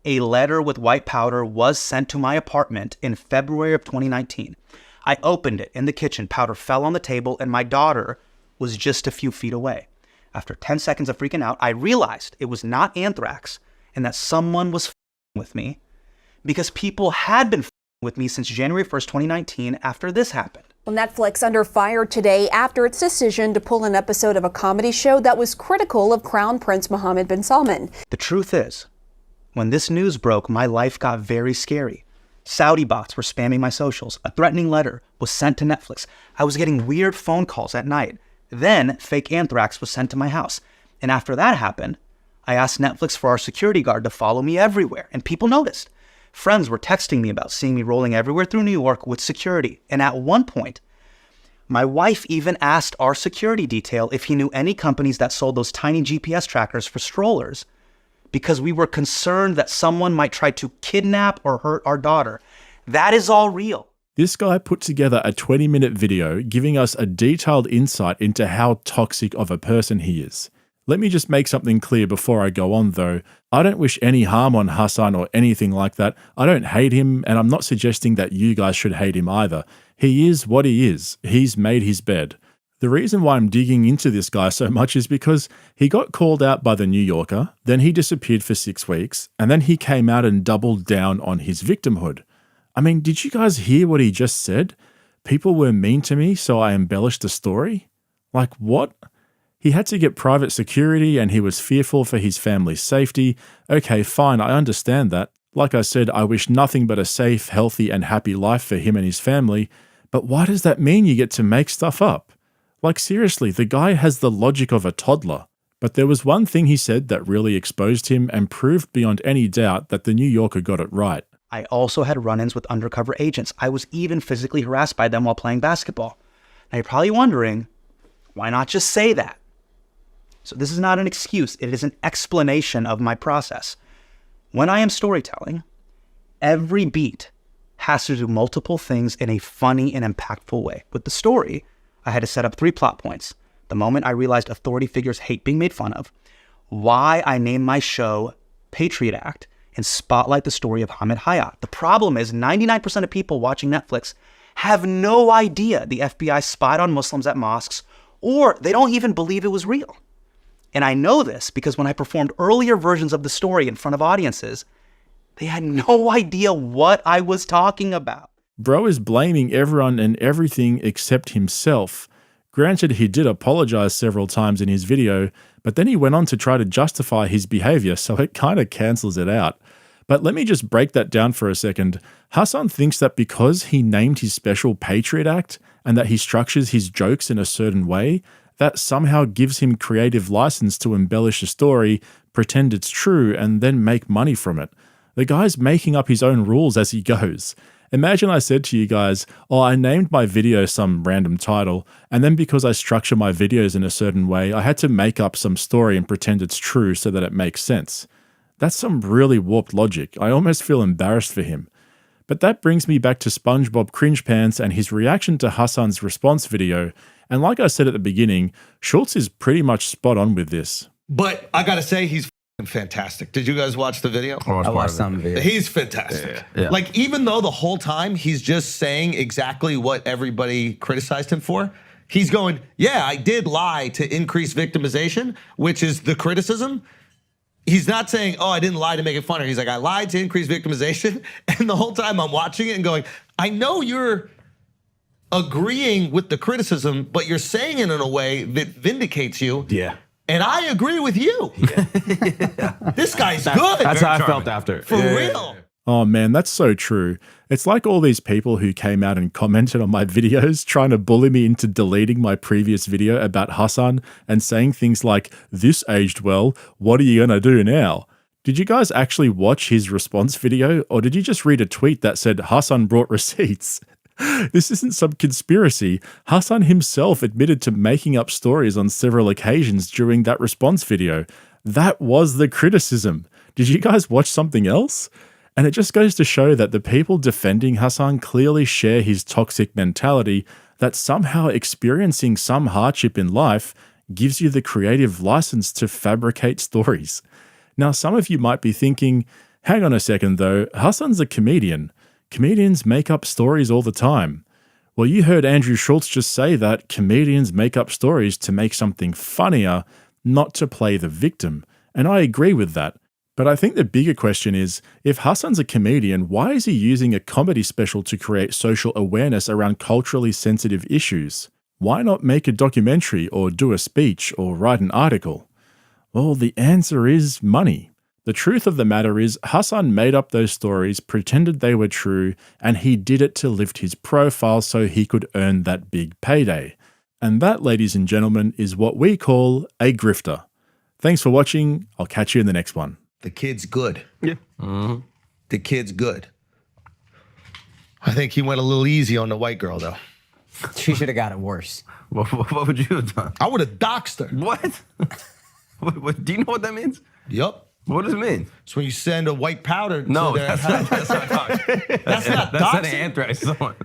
A letter with white powder was sent to my apartment in February of 2019. I opened it in the kitchen, powder fell on the table, and my daughter was just a few feet away. After 10 seconds of freaking out, I realized it was not anthrax and that someone was with me because people had been with me since January 1st, 2019, after this happened. Well, Netflix under fire today after its decision to pull an episode of a comedy show that was critical of Crown Prince Mohammed bin Salman. The truth is, when this news broke, my life got very scary. Saudi bots were spamming my socials. A threatening letter was sent to Netflix. I was getting weird phone calls at night. Then fake anthrax was sent to my house. And after that happened, I asked Netflix for our security guard to follow me everywhere, and people noticed. Friends were texting me about seeing me rolling everywhere through New York with security. And at one point, my wife even asked our security detail if he knew any companies that sold those tiny GPS trackers for strollers, because we were concerned that someone might try to kidnap or hurt our daughter. That is all real. This guy put together a 20-minute video giving us a detailed insight into how toxic of a person he is. Let me just make something clear before I go on though. I don't wish any harm on Hassan or anything like that. I don't hate him, and I'm not suggesting that you guys should hate him either. He is what he is. He's made his bed. The reason why I'm digging into this guy so much is because he got called out by the New Yorker, then he disappeared for 6 weeks, and then he came out and doubled down on his victimhood. I mean, did you guys hear what he just said? People were mean to me, so I embellished the story? Like what? He had to get private security and he was fearful for his family's safety. Okay, fine, I understand that. Like I said, I wish nothing but a safe, healthy, and happy life for him and his family. But why does that mean you get to make stuff up? Like seriously, the guy has the logic of a toddler. But there was one thing he said that really exposed him and proved beyond any doubt that the New Yorker got it right. I also had run-ins with undercover agents. I was even physically harassed by them while playing basketball. Now you're probably wondering, why not just say that? So this is not an excuse, it is an explanation of my process. When I am storytelling, every beat has to do multiple things in a funny and impactful way. With the story, I had to set up 3 plot points. The moment I realized authority figures hate being made fun of, why I named my show Patriot Act, and spotlight the story of Hamid Hayat. The problem is 99% of people watching Netflix have no idea the FBI spied on Muslims at mosques, or they don't even believe it was real. And I know this because when I performed earlier versions of the story in front of audiences, they had no idea what I was talking about. Bro is blaming everyone and everything except himself. Granted, he did apologize several times in his video, but then he went on to try to justify his behavior, so it kind of cancels it out. But let me just break that down for a second. Hassan thinks that because he named his special Patriot Act and that he structures his jokes in a certain way, that somehow gives him creative license to embellish a story, pretend it's true, and then make money from it. The guy's making up his own rules as he goes. Imagine I said to you guys, oh, I named my video some random title, and then because I structure my videos in a certain way, I had to make up some story and pretend it's true so that it makes sense. That's some really warped logic. I almost feel embarrassed for him. But that brings me back to SpongeBob Cringe Pants and his reaction to Hassan's response video. And like I said at the beginning, Schultz is pretty much spot on with this. But I gotta say, he's fantastic. Did you guys watch the video? I watched some video. He's fantastic. Yeah. Like, even though the whole time he's just saying exactly what everybody criticized him for, he's going, yeah, I did lie to increase victimization, which is the criticism. He's not saying, oh, I didn't lie to make it funner. He's like, I lied to increase victimization. And the whole time I'm watching it and going, I know you're agreeing with the criticism, but you're saying it in a way that vindicates you. Yeah. And I agree with you. Yeah. This guy's good. That's how I felt after. For real. Oh man, that's so true. It's like all these people who came out and commented on my videos trying to bully me into deleting my previous video about Hassan and saying things like, this aged well, what are you gonna do now? Did you guys actually watch his response video, or did you just read a tweet that said Hassan brought receipts? This isn't some conspiracy. Hassan himself admitted to making up stories on several occasions during that response video. That was the criticism. Did you guys watch something else? And it just goes to show that the people defending Hassan clearly share his toxic mentality that somehow experiencing some hardship in life gives you the creative license to fabricate stories. Now, some of you might be thinking, hang on a second though, Hassan's a comedian. Comedians make up stories all the time. Well, you heard Andrew Schultz just say that comedians make up stories to make something funnier, not to play the victim. And I agree with that. But I think the bigger question is, if Hassan's a comedian, why is he using a comedy special to create social awareness around culturally sensitive issues? Why not make a documentary or do a speech or write an article? Well, the answer is money. The truth of the matter is Hassan made up those stories, pretended they were true, and he did it to lift his profile so he could earn that big payday. And that, ladies and gentlemen, is what we call a grifter. Thanks for watching. I'll catch you in the next one. The kid's good. Yeah. The kid's good. I think he went a little easy on the white girl, though. She should have got it worse. What would you have done? I would have doxed her. What? What? Do you know what that means? Yup. What does it mean? It's when you send a white powder to No, their that's not doxing. That's not That's doxing. an anthrax.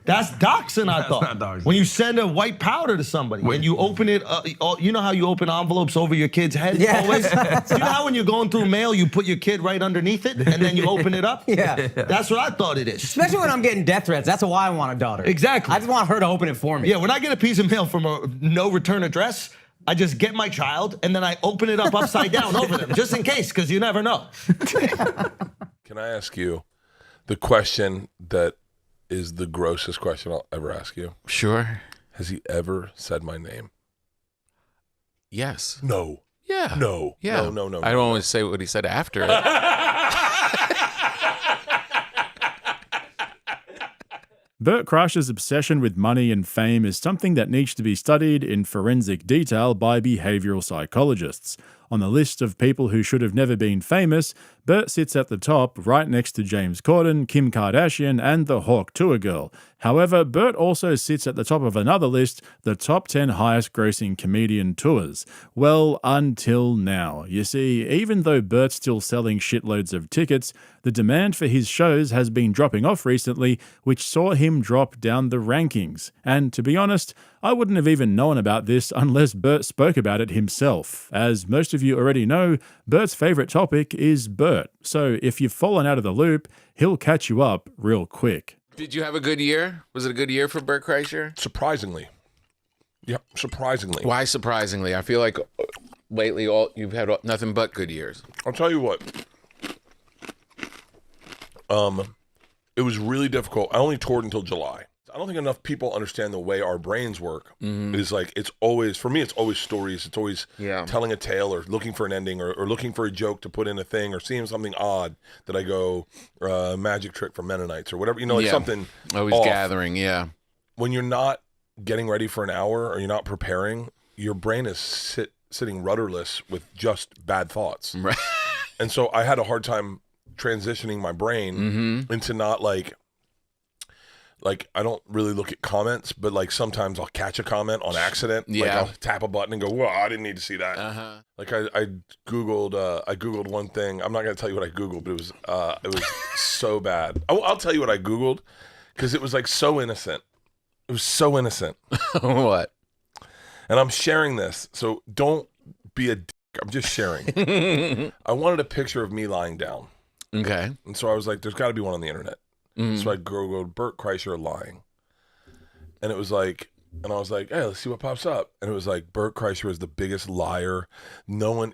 That's doxing, I thought. not doxing. When you send a white powder to somebody and you open it, you know how you open envelopes over your kid's head? Yeah. Always? You know how when you're going through mail, you put your kid right underneath it and then you open it up? Yeah. That's what I thought it is. Especially when I'm getting death threats. That's why I want a daughter. Exactly. I just want her to open it for me. Yeah, when I get a piece of mail from a no return address, I just get my child and then I open it up upside down over them, just in case, because you never know. Can I ask you the question that is the grossest question I'll ever ask you? Sure. Has he ever said my name? Yes. No. Yeah. No. Yeah. No. I don't want to say what he said after it. Bert Kreischer's obsession with money and fame is something that needs to be studied in forensic detail by behavioral psychologists. On the list of people who should have never been famous, Bert sits at the top, right next to James Corden, Kim Kardashian, and the Hawk Tour Girl. However, Bert also sits at the top of another list, the top 10 highest grossing comedian tours. Well, until now. You see, even though Bert's still selling shitloads of tickets, the demand for his shows has been dropping off recently, which saw him drop down the rankings. And to be honest, I wouldn't have even known about this unless Bert spoke about it himself. As most of you already know, Bert's favorite topic is Bert. So if you've fallen out of the loop, he'll catch you up real quick. Did you have a good year? Was it a good year for Bert Kreischer? Surprisingly. Yeah, surprisingly. Why surprisingly? I feel like lately you've had nothing but good years. I'll tell you what. It was really difficult. I only toured until July. I don't think enough people understand the way our brains work. It's like, it's always, for me, it's always stories. It's always telling a tale or looking for an ending or looking for a joke to put in a thing or seeing something odd that I go, magic trick from Mennonites or whatever, like something always off. Gathering, yeah. When you're not getting ready for an hour or you're not preparing, your brain is sitting rudderless with just bad thoughts. Right. And so I had a hard time transitioning my brain into not like I don't really look at comments, but like sometimes I'll catch a comment on accident. Yeah. Like I'll tap a button and go, "Whoa, I didn't need to see that." Like I googled one thing. I'm not gonna tell you what I googled, but it was so bad. I'll tell you what I googled because it was like so innocent. It was so innocent. What? And I'm sharing this, so don't be a dick. I'm just sharing. I wanted a picture of me lying down. Okay. And so I was like, there's got to be one on the internet. So I googled Bert Kreischer lying. And it was like, and I was like, hey, let's see what pops up. And it was like, Bert Kreischer is the biggest liar.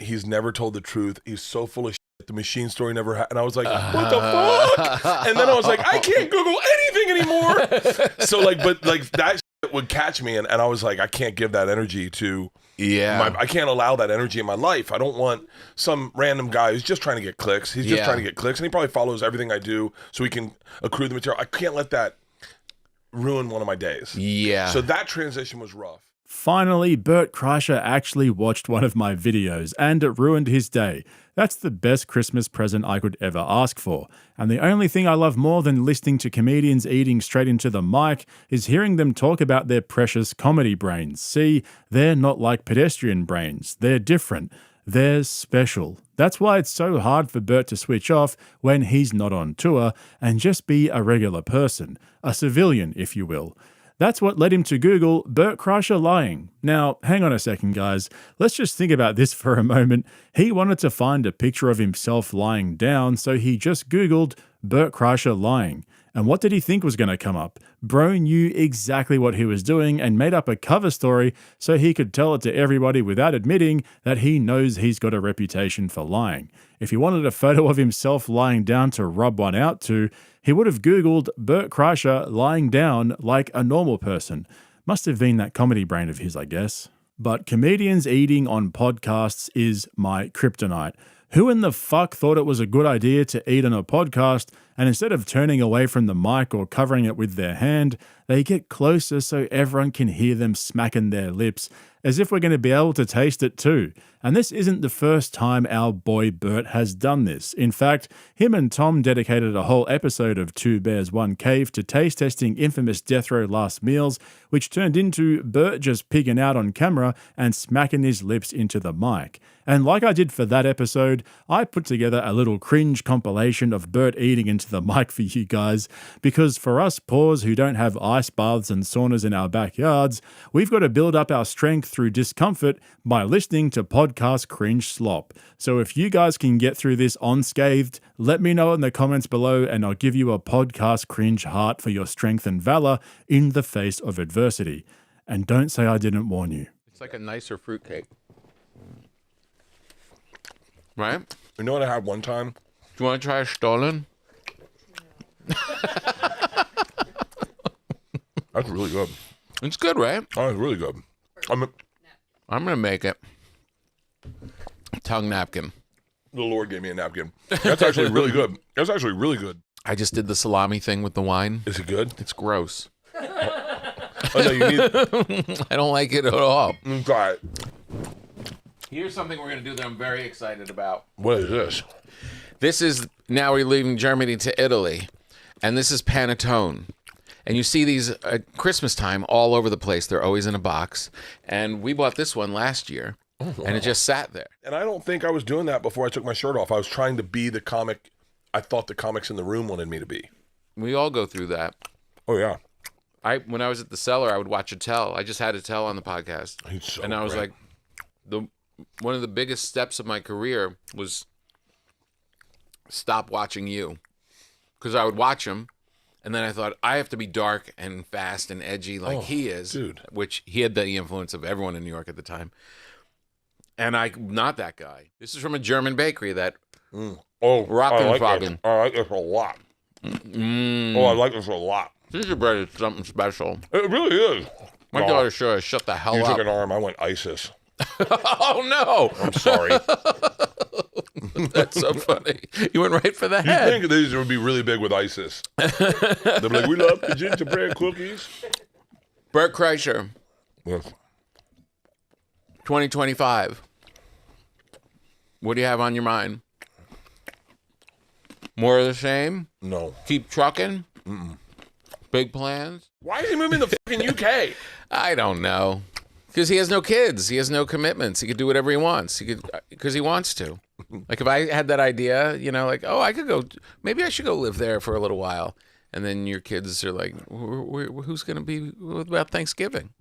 He's never told the truth. He's so full of shit. The machine story never happened. And I was like, what the fuck? And then I was like, I can't Google anything anymore. So like, but like that shit would catch me. And I was like, I can't give that energy to... I can't allow that energy in my life. I don't want some random guy who's just trying to get clicks. He's just trying to get clicks, and he probably follows everything I do so he can accrue the material. I can't let that ruin one of my days. Yeah. So that transition was rough. Finally, Bert Kreischer actually watched one of my videos, and it ruined his day. That's the best Christmas present I could ever ask for. And the only thing I love more than listening to comedians eating straight into the mic is hearing them talk about their precious comedy brains. See, they're not like pedestrian brains. They're different. They're special. That's why it's so hard for Bert to switch off when he's not on tour and just be a regular person, a civilian, if you will. That's what led him to Google Bert Kreischer lying. Now, hang on a second, guys. Let's just think about this for a moment. He wanted to find a picture of himself lying down, so he just Googled Bert Kreischer lying. And what did he think was going to come up? Bro knew exactly what he was doing and made up a cover story so he could tell it to everybody without admitting that he knows he's got a reputation for lying. If he wanted a photo of himself lying down to rub one out to, he would have Googled Bert Kreischer lying down like a normal person. Must have been that comedy brain of his, I guess. But comedians eating on podcasts is my kryptonite. Who in the fuck thought it was a good idea to eat on a podcast, and instead of turning away from the mic or covering it with their hand, they get closer so everyone can hear them smacking their lips, as if we're going to be able to taste it too. And this isn't the first time our boy Bert has done this. In fact, him and Tom dedicated a whole episode of Two Bears, One Cave to taste testing infamous death row last meals, which turned into Bert just pigging out on camera and smacking his lips into the mic. And like I did for that episode, I put together a little cringe compilation of Bert eating into the mic for you guys, because for us paws who don't have ice baths and saunas in our backyards, we've got to build up our strength through discomfort by listening to podcast cringe slop. So if you guys can get through this unscathed, let me know in the comments below and I'll give you a podcast cringe heart for your strength and valor in the face of adversity. And don't say I didn't warn you. It's like a nicer fruitcake. Right? You know what I had one time? Do you want to try a Stollen? That's really good. It's good, right? Oh, it's really good. I'm going to make it. Tongue napkin. The Lord gave me a napkin. That's actually really good. That's actually really good. I just did the salami thing with the wine. Is it good? It's gross. Oh, no, you need... I don't like it at all. Okay. Here's something we're going to do that I'm very excited about. What is this? This is, now we're leaving Germany to Italy, and this is panettone. And you see these at Christmas time all over the place. They're always in a box. And we bought this one last year, and it just sat there. And I don't think I was doing that before I took my shirt off. I was trying to be the comic I thought the comics in the room wanted me to be. We all go through that. Oh, yeah. When I was at the Cellar, I would watch Attell. I just had Attell on the podcast. He's so and I was great. like, one of the biggest steps of my career was stop watching you. Because I would watch him, and then I thought, I have to be dark and fast and edgy like he is. Dude. Which he had the influence of everyone in New York at the time. And I'm not that guy. This is from a German bakery that Rockenfrogen. I like this a lot. Oh, I like this a lot. Gingerbread is something special. It really is. My daughter sure has shut the hell you up. You took an arm. I went ISIS. Oh, no. I'm sorry. That's so funny. You went right for the You head. think these would be really big with ISIS. They'd be like, we love the gingerbread cookies. Bert Kreischer. Yes. 2025. What do you have on your mind? More of the same? No. Keep trucking? Big plans? Why is he moving to fucking UK? I don't know. Because he has no kids. He has no commitments. He could do whatever he wants. Because he wants to. Like if I had that idea, you know, like, oh, I could go, maybe I should go live there for a little while. And then your kids are like, who's going to be, what about Thanksgiving?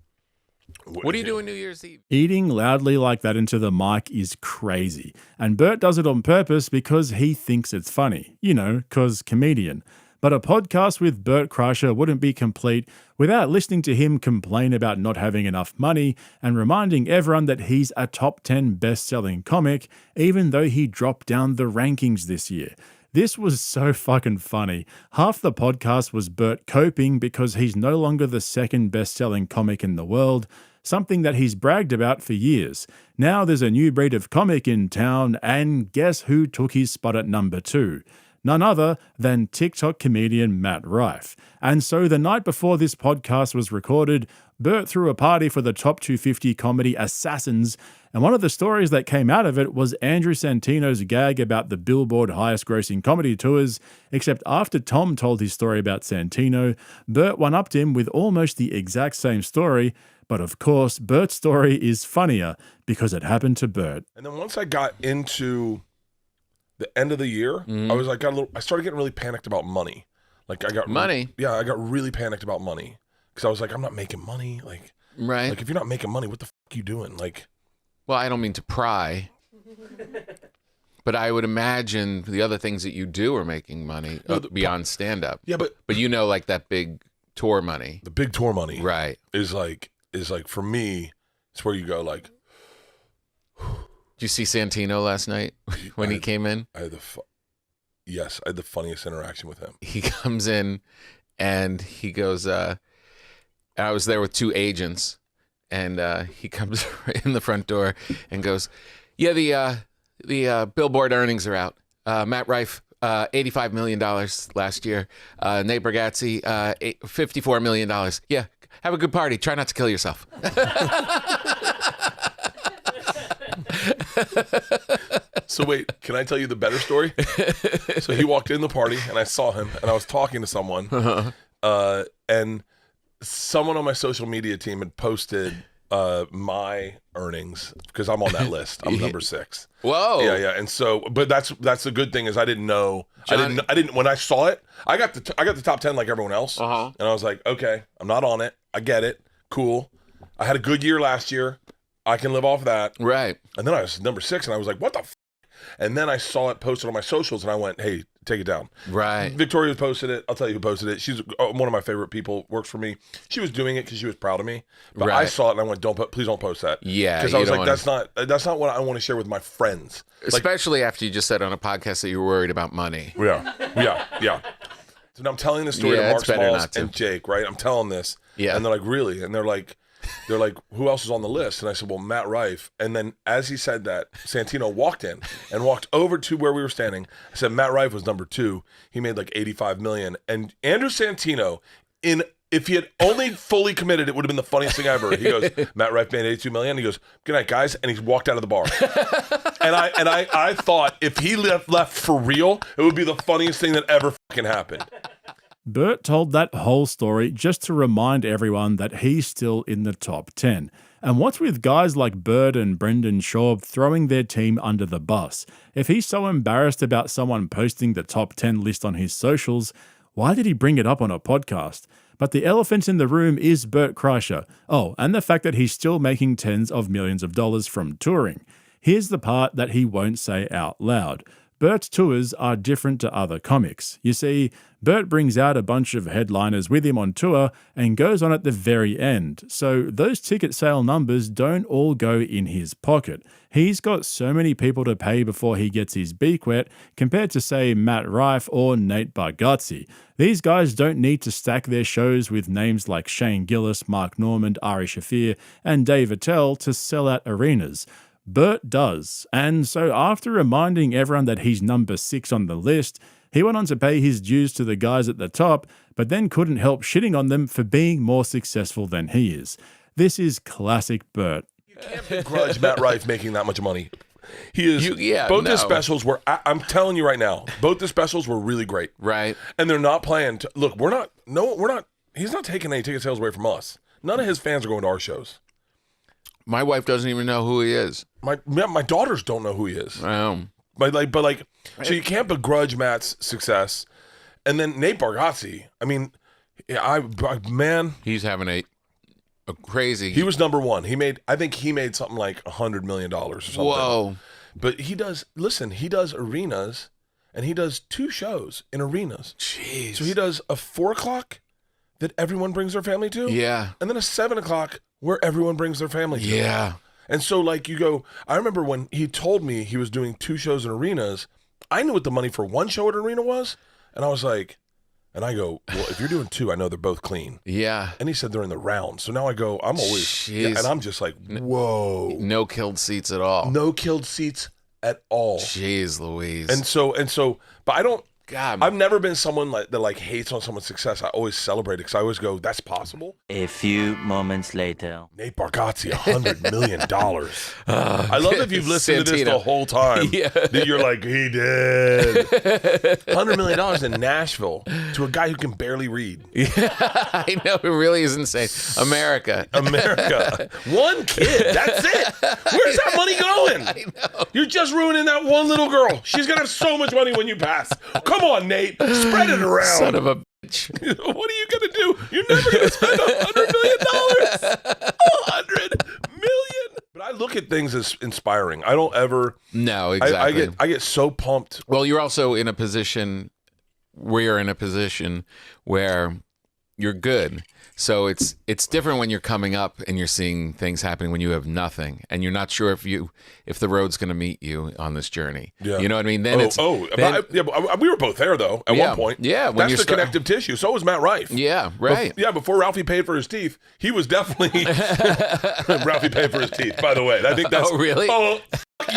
What do you do on New Year's Eve? Eating loudly like that into the mic is crazy. And Bert does it on purpose because he thinks it's funny. You know, because comedian. But a podcast with Bert Kreischer wouldn't be complete without listening to him complain about not having enough money and reminding everyone that he's a top 10 best-selling comic, even though he dropped down the rankings this year. This was so fucking funny. Half the podcast was Bert coping because he's no longer the second best-selling comic in the world, something that he's bragged about for years. Now there's a new breed of comic in town, and guess who took his spot at number 2? None other than TikTok comedian Matt Rife. And so the night before this podcast was recorded, Bert threw a party for the top 250 comedy assassins, and one of the stories that came out of it was Andrew Santino's gag about the Billboard highest grossing comedy tours, except after Tom told his story about Santino, Bert one-upped him with almost the exact same story, but of course, Bert's story is funnier because it happened to Bert. And then once I got into the end of the year, I was like, I started getting really panicked about money. Like I got money. I got really panicked about money because I was like, I'm not making money. Like, right. Like if you're not making money, what the fuck are you doing? Like, well, I don't mean to pry, But I would imagine the other things that you do are making money beyond stand-up. Yeah, but you know, like that big tour money. The big tour money, right, is like for me. It's where you go like. Did you see Santino last night when he came in? Yes, I had the funniest interaction with him. He comes in and he goes, I was there with 2 agents, and he comes in the front door and goes, yeah, the Billboard earnings are out. Matt Rife, $85 million last year. Nate Bargatze, $54 million. Yeah, have a good party. Try not to kill yourself. So wait, can I tell you the better story? So he walked in the party and I saw him and I was talking to someone, and someone on my social media team had posted my earnings because I'm on that list. I'm number 6. Whoa. Yeah. And so, but that's the good thing is I didn't know. I didn't when I saw it. I got the top 10 like everyone else, and I was like, okay, I'm not on it. I get it. Cool. I had a good year last year. I can live off that. Right. And then I was number 6 and I was like, what the f-? And then I saw it posted on my socials and I went, hey, take it down. Right. Victoria posted it. I'll tell you who posted it. She's one of my favorite people, works for me. She was doing it because she was proud of me. But I saw it and I went, please don't post that. Yeah. Because I was like, that's not what I want to share with my friends. Especially after you just said on a podcast that you were worried about money. Yeah. So now I'm telling the story to Mark Smalls and Jake, right? I'm telling this. Yeah. And they're like, really? And they're like, who else is on the list? And I said, well, Matt Rife. And then as he said that, Santino walked in and walked over to where we were standing. I said, Matt Rife was number 2. He made like $85 million. And Andrew Santino, if he had only fully committed, it would have been the funniest thing ever. He goes, Matt Rife made $82 million. He goes, good night, guys. And he walked out of the bar. and I thought if he left for real, it would be the funniest thing that ever fucking happened. Bert told that whole story just to remind everyone that he's still in the top 10. And what's with guys like Bert and Brendan Schaub throwing their team under the bus? If he's so embarrassed about someone posting the top 10 list on his socials, why did he bring it up on a podcast? But the elephant in the room is Bert Kreischer. Oh, and the fact that he's still making tens of millions of dollars from touring. Here's the part that he won't say out loud. Bert's tours are different to other comics. You see, Bert brings out a bunch of headliners with him on tour and goes on at the very end, so those ticket sale numbers don't all go in his pocket. He's got so many people to pay before he gets his beak wet compared to, say, Matt Rife or Nate Bargatze. These guys don't need to stack their shows with names like Shane Gillis, Mark Normand, Ari Shaffir, and Dave Attell to sell out arenas. Bert does, and so after reminding everyone that he's number 6 on the list, he went on to pay his dues to the guys at the top, but then couldn't help shitting on them for being more successful than he is. This is classic Bert. You can't begrudge Matt Rife making that much money. He is. Both his specials were. I'm telling you right now, both the specials were really great. Right. And they're not playing. Look, we're not. He's not taking any ticket sales away from us. None of his fans are going to our shows. My wife doesn't even know who he is. My daughters don't know who he is. But so you can't begrudge Matt's success. And then Nate Bargatze. I mean, he's having a crazy. He was number 1. I think he made something like $100 million or something. Whoa! But he does arenas, and he does 2 shows in arenas. Jeez. So he does a 4:00 that everyone brings their family to. Yeah. And then a 7:00 where everyone brings their family to. Yeah. And so I remember when he told me he was doing 2 shows in arenas, I knew what the money for 1 show at an arena was. And I was like, I go, well, if you're doing 2, I know they're both clean. Yeah. And he said they're in the round. So now I go, I'm always, and I'm just like, whoa. No killed seats at all. No killed seats at all. Jeez Louise. And so, but I don't, God, I've never been someone that hates on someone's success. I always celebrate it because I always go, that's possible. A few moments later. Nate Bargatze, $100 million. I love if you've listened to this the whole time. Yeah. That you're like, he did. $100 million in Nashville to a guy who can barely read. Yeah, I know. It really is insane. America. 1 kid. That's it. Where's that money going? I know. You're just ruining that one little girl. She's going to have so much money when you pass. Come on, Nate. Spread it around. Son of a bitch. What are you going to do? You're never going to spend $100 million. $100 million. But I look at at things as inspiring. I don't ever. No, exactly. I get so pumped. Well, you're also in a position. We're in a position where you're good. So it's different when you're coming up and you're seeing things happening when you have nothing and you're not sure if the road's going to meet you on this journey. Yeah. You know what I mean? Then but we were both there though at one point. Yeah, when that's the connective tissue. So was Matt Rife. Yeah, right. Before Ralphie paid for his teeth, he was definitely Ralphie paid for his teeth. By the way, I think that's. Oh really? Oh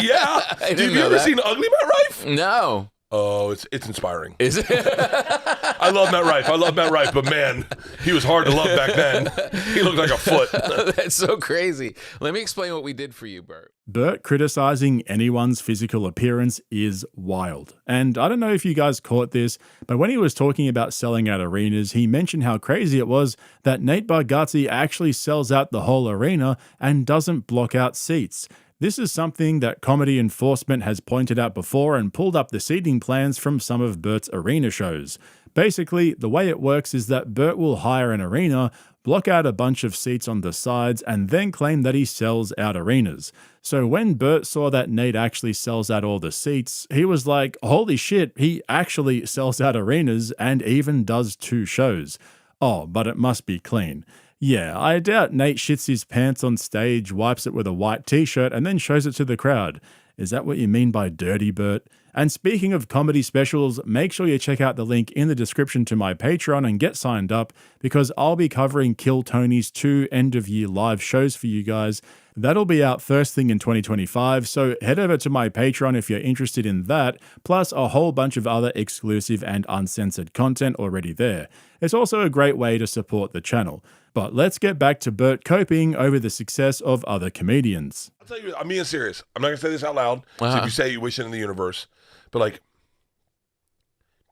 yeah. Have you ever seen Ugly Matt Rife? No. Oh, it's inspiring. Is it? I love Matt Rife, but man, he was hard to love back then. He looked like a foot. That's so crazy. Let me explain what we did for you, Bert. Bert criticizing anyone's physical appearance is wild. And I don't know if you guys caught this, but when he was talking about selling out arenas, he mentioned how crazy it was that Nate Bargatze actually sells out the whole arena and doesn't block out seats. This is something that comedy enforcement has pointed out before and pulled up the seating plans from some of Bert's arena shows. Basically, the way it works is that Bert will hire an arena, block out a bunch of seats on the sides, and then claim that he sells out arenas. So when Bert saw that Nate actually sells out all the seats, he was like, holy shit, he actually sells out arenas and even does 2 shows. Oh, but it must be clean. Yeah, I doubt Nate shits his pants on stage, wipes it with a white t-shirt, and then shows it to the crowd. Is that what you mean by dirty, Bert? And speaking of comedy specials, make sure you check out the link in the description to my Patreon and get signed up, because I'll be covering Kill Tony's 2 end-of-year live shows for you guys. That'll be out first thing in 2025, so head over to my Patreon if you're interested in that, plus a whole bunch of other exclusive and uncensored content already there. It's also a great way to support the channel. But let's get back to Bert coping over the success of other comedians. I'll tell you, I'm being serious. I'm not going to say this out loud. So if you say you wish it in the universe, but like,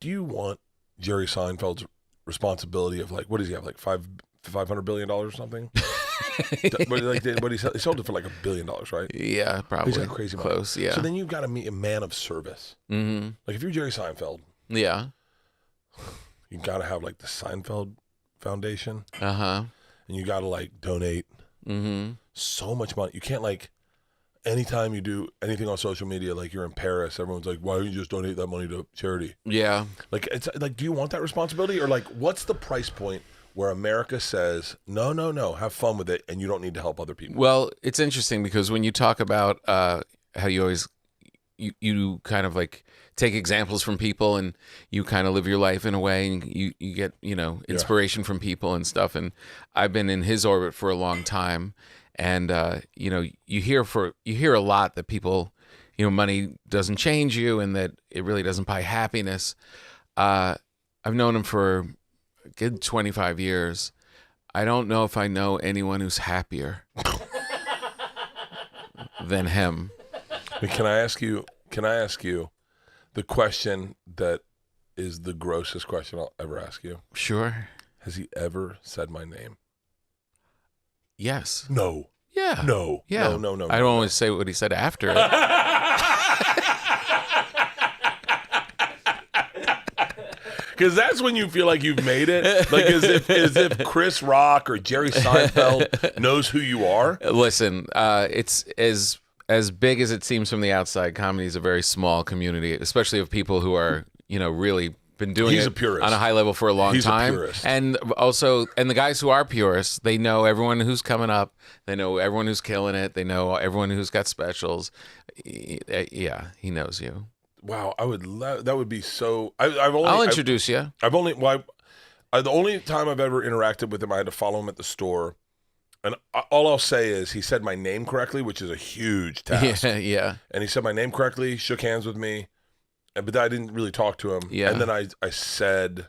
do you want Jerry Seinfeld's responsibility of like, what does he have, like $500 billion or something? But he sold it for like $1 billion, right? Yeah, probably. He's got crazy money. Close, yeah. So then you've got to meet a man of service. Mm-hmm. Like if you're Jerry Seinfeld, yeah, you got to have like the Seinfeld Foundation. Uh-huh. And you got to like donate so much money. You can't like, anytime you do anything on social media, like you're in Paris, everyone's like, why don't you just donate that money to charity? Yeah. Like, it's like, do you want that responsibility? Or like, what's the price point where America says, no, have fun with it, and you don't need to help other people? Well, it's interesting because when you talk about how you always, you kind of like take examples from people and you kind of live your life in a way and you get, inspiration from people and stuff. And I've been in his orbit for a long time. And, you hear a lot that people, money doesn't change you and that it really doesn't buy happiness. I've known him for a good 25 years. I don't know if I know anyone who's happier than him. Can I ask you the question that is the grossest question I'll ever ask you? Sure. Has he ever said my name? Yes. No. Yeah. No. Yeah. No. I don't want to say what he said after it. Because that's when you feel like you've made it. Like as if Chris Rock or Jerry Seinfeld knows who you are. Listen, it's as big as it seems from the outside. Comedy is a very small community, especially of people who are, really been doing He's it a purist. on a high level for a long He's time. A purist. And the guys who are purists, they know everyone who's coming up. They know everyone who's killing it. They know everyone who's got specials. Yeah, he knows you. Wow, I would love that. Would be so. I'll introduce you. The only time I've ever interacted with him, I had to follow him at the store, and all I'll say is he said my name correctly, which is a huge task. Yeah. And he said my name correctly, shook hands with me, but I didn't really talk to him. Yeah. And then I said,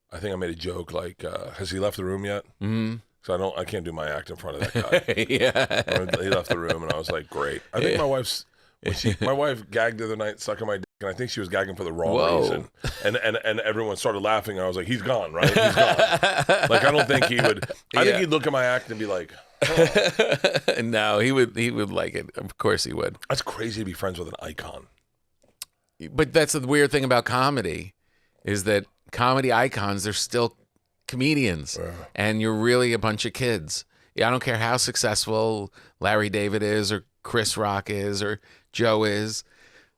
I think I made a joke like, "Has he left the room yet?" Mm-hmm. So I can't do my act in front of that guy. Yeah. He left the room, and I was like, great. I think my wife gagged the other night sucking my dick, and I think she was gagging for the wrong reason. And everyone started laughing, and I was like, he's gone, right? He's gone. Like, I don't think he would. I think he'd look at my act and be like, oh. No, he would like it. Of course he would. That's crazy to be friends with an icon. But that's the weird thing about comedy, is that comedy icons, they're still comedians, and you're really a bunch of kids. I don't care how successful Larry David is or Chris Rock is or Joe is.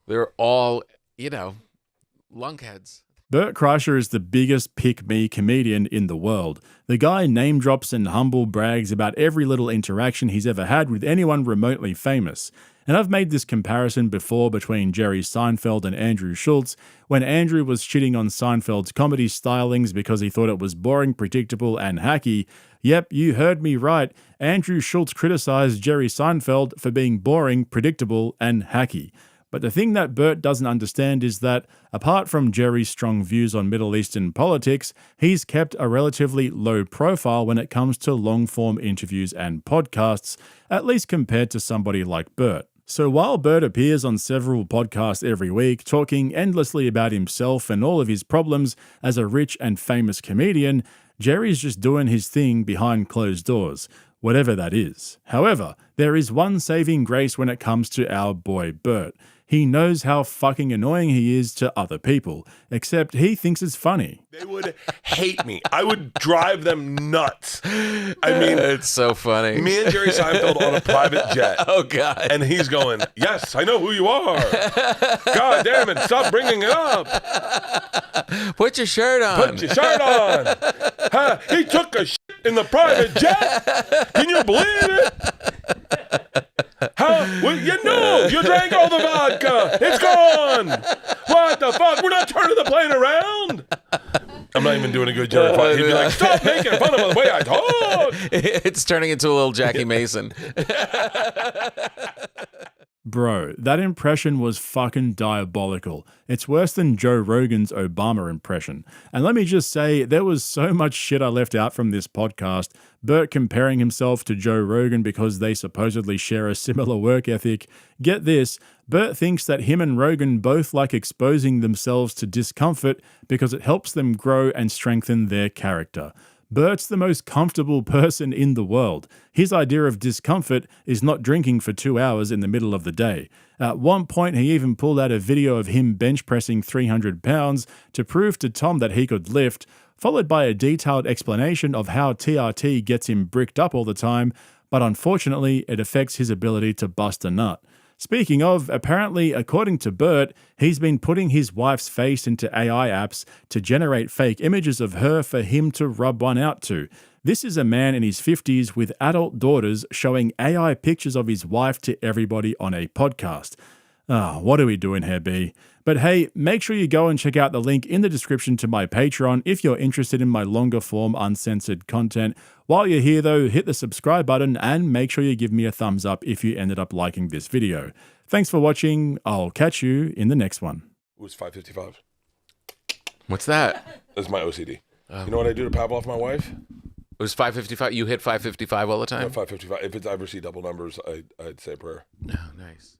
They're all, lunkheads. Bert Kreischer is the biggest pick-me comedian in the world. The guy name drops and humble brags about every little interaction he's ever had with anyone remotely famous. And I've made this comparison before between Jerry Seinfeld and Andrew Schultz, when Andrew was shitting on Seinfeld's comedy stylings because he thought it was boring, predictable, and hacky. Yep, you heard me right. Andrew Schultz criticized Jerry Seinfeld for being boring, predictable, and hacky. But the thing that Bert doesn't understand is that, apart from Jerry's strong views on Middle Eastern politics, he's kept a relatively low profile when it comes to long-form interviews and podcasts, at least compared to somebody like Bert. So while Bert appears on several podcasts every week, talking endlessly about himself and all of his problems as a rich and famous comedian, Jerry's just doing his thing behind closed doors, whatever that is. However, there is one saving grace when it comes to our boy Bert. He knows how fucking annoying he is to other people, except he thinks it's funny. They would hate me. I would drive them nuts. I mean, it's so funny. Me and Jerry Seinfeld on a private jet. Oh, God. And he's going, yes, I know who you are. God damn it, stop bringing it up. Put your shirt on. Put your shirt on. Huh? He took a shit in the private jet. Can you believe it? How? Well, you drank all the vodka. It's gone. What the fuck? We're not turning the plane around. I'm not even doing a good Jerry. He'd be like, stop making fun of the way I talk. It's turning into a little Jackie Mason. Bro, that impression was fucking diabolical. It's worse than Joe Rogan's Obama impression. And let me just say, there was so much shit I left out from this podcast. Bert comparing himself to Joe Rogan because they supposedly share a similar work ethic. Get this, Bert thinks that him and Rogan both like exposing themselves to discomfort because it helps them grow and strengthen their character. Bert's the most comfortable person in the world. His idea of discomfort is not drinking for 2 hours in the middle of the day. At one point, he even pulled out a video of him bench pressing 300 pounds to prove to Tom that he could lift, followed by a detailed explanation of how TRT gets him bricked up all the time, but unfortunately, it affects his ability to bust a nut. Speaking of, apparently, according to Bert, he's been putting his wife's face into AI apps to generate fake images of her for him to rub one out to. This is a man in his 50s with adult daughters showing AI pictures of his wife to everybody on a podcast. What are we doing here, B? But hey, make sure you go and check out the link in the description to my Patreon if you're interested in my longer form uncensored content. While you're here though, hit the subscribe button and make sure you give me a thumbs up if you ended up liking this video. Thanks for watching. I'll catch you in the next one. It was 5:55. What's that? That's my OCD. You know what I do to Pavlov my wife? It was 5:55. You hit 5:55 all the time? No, 5:55. If it's I ever see double numbers, I'd say a prayer. Oh, nice.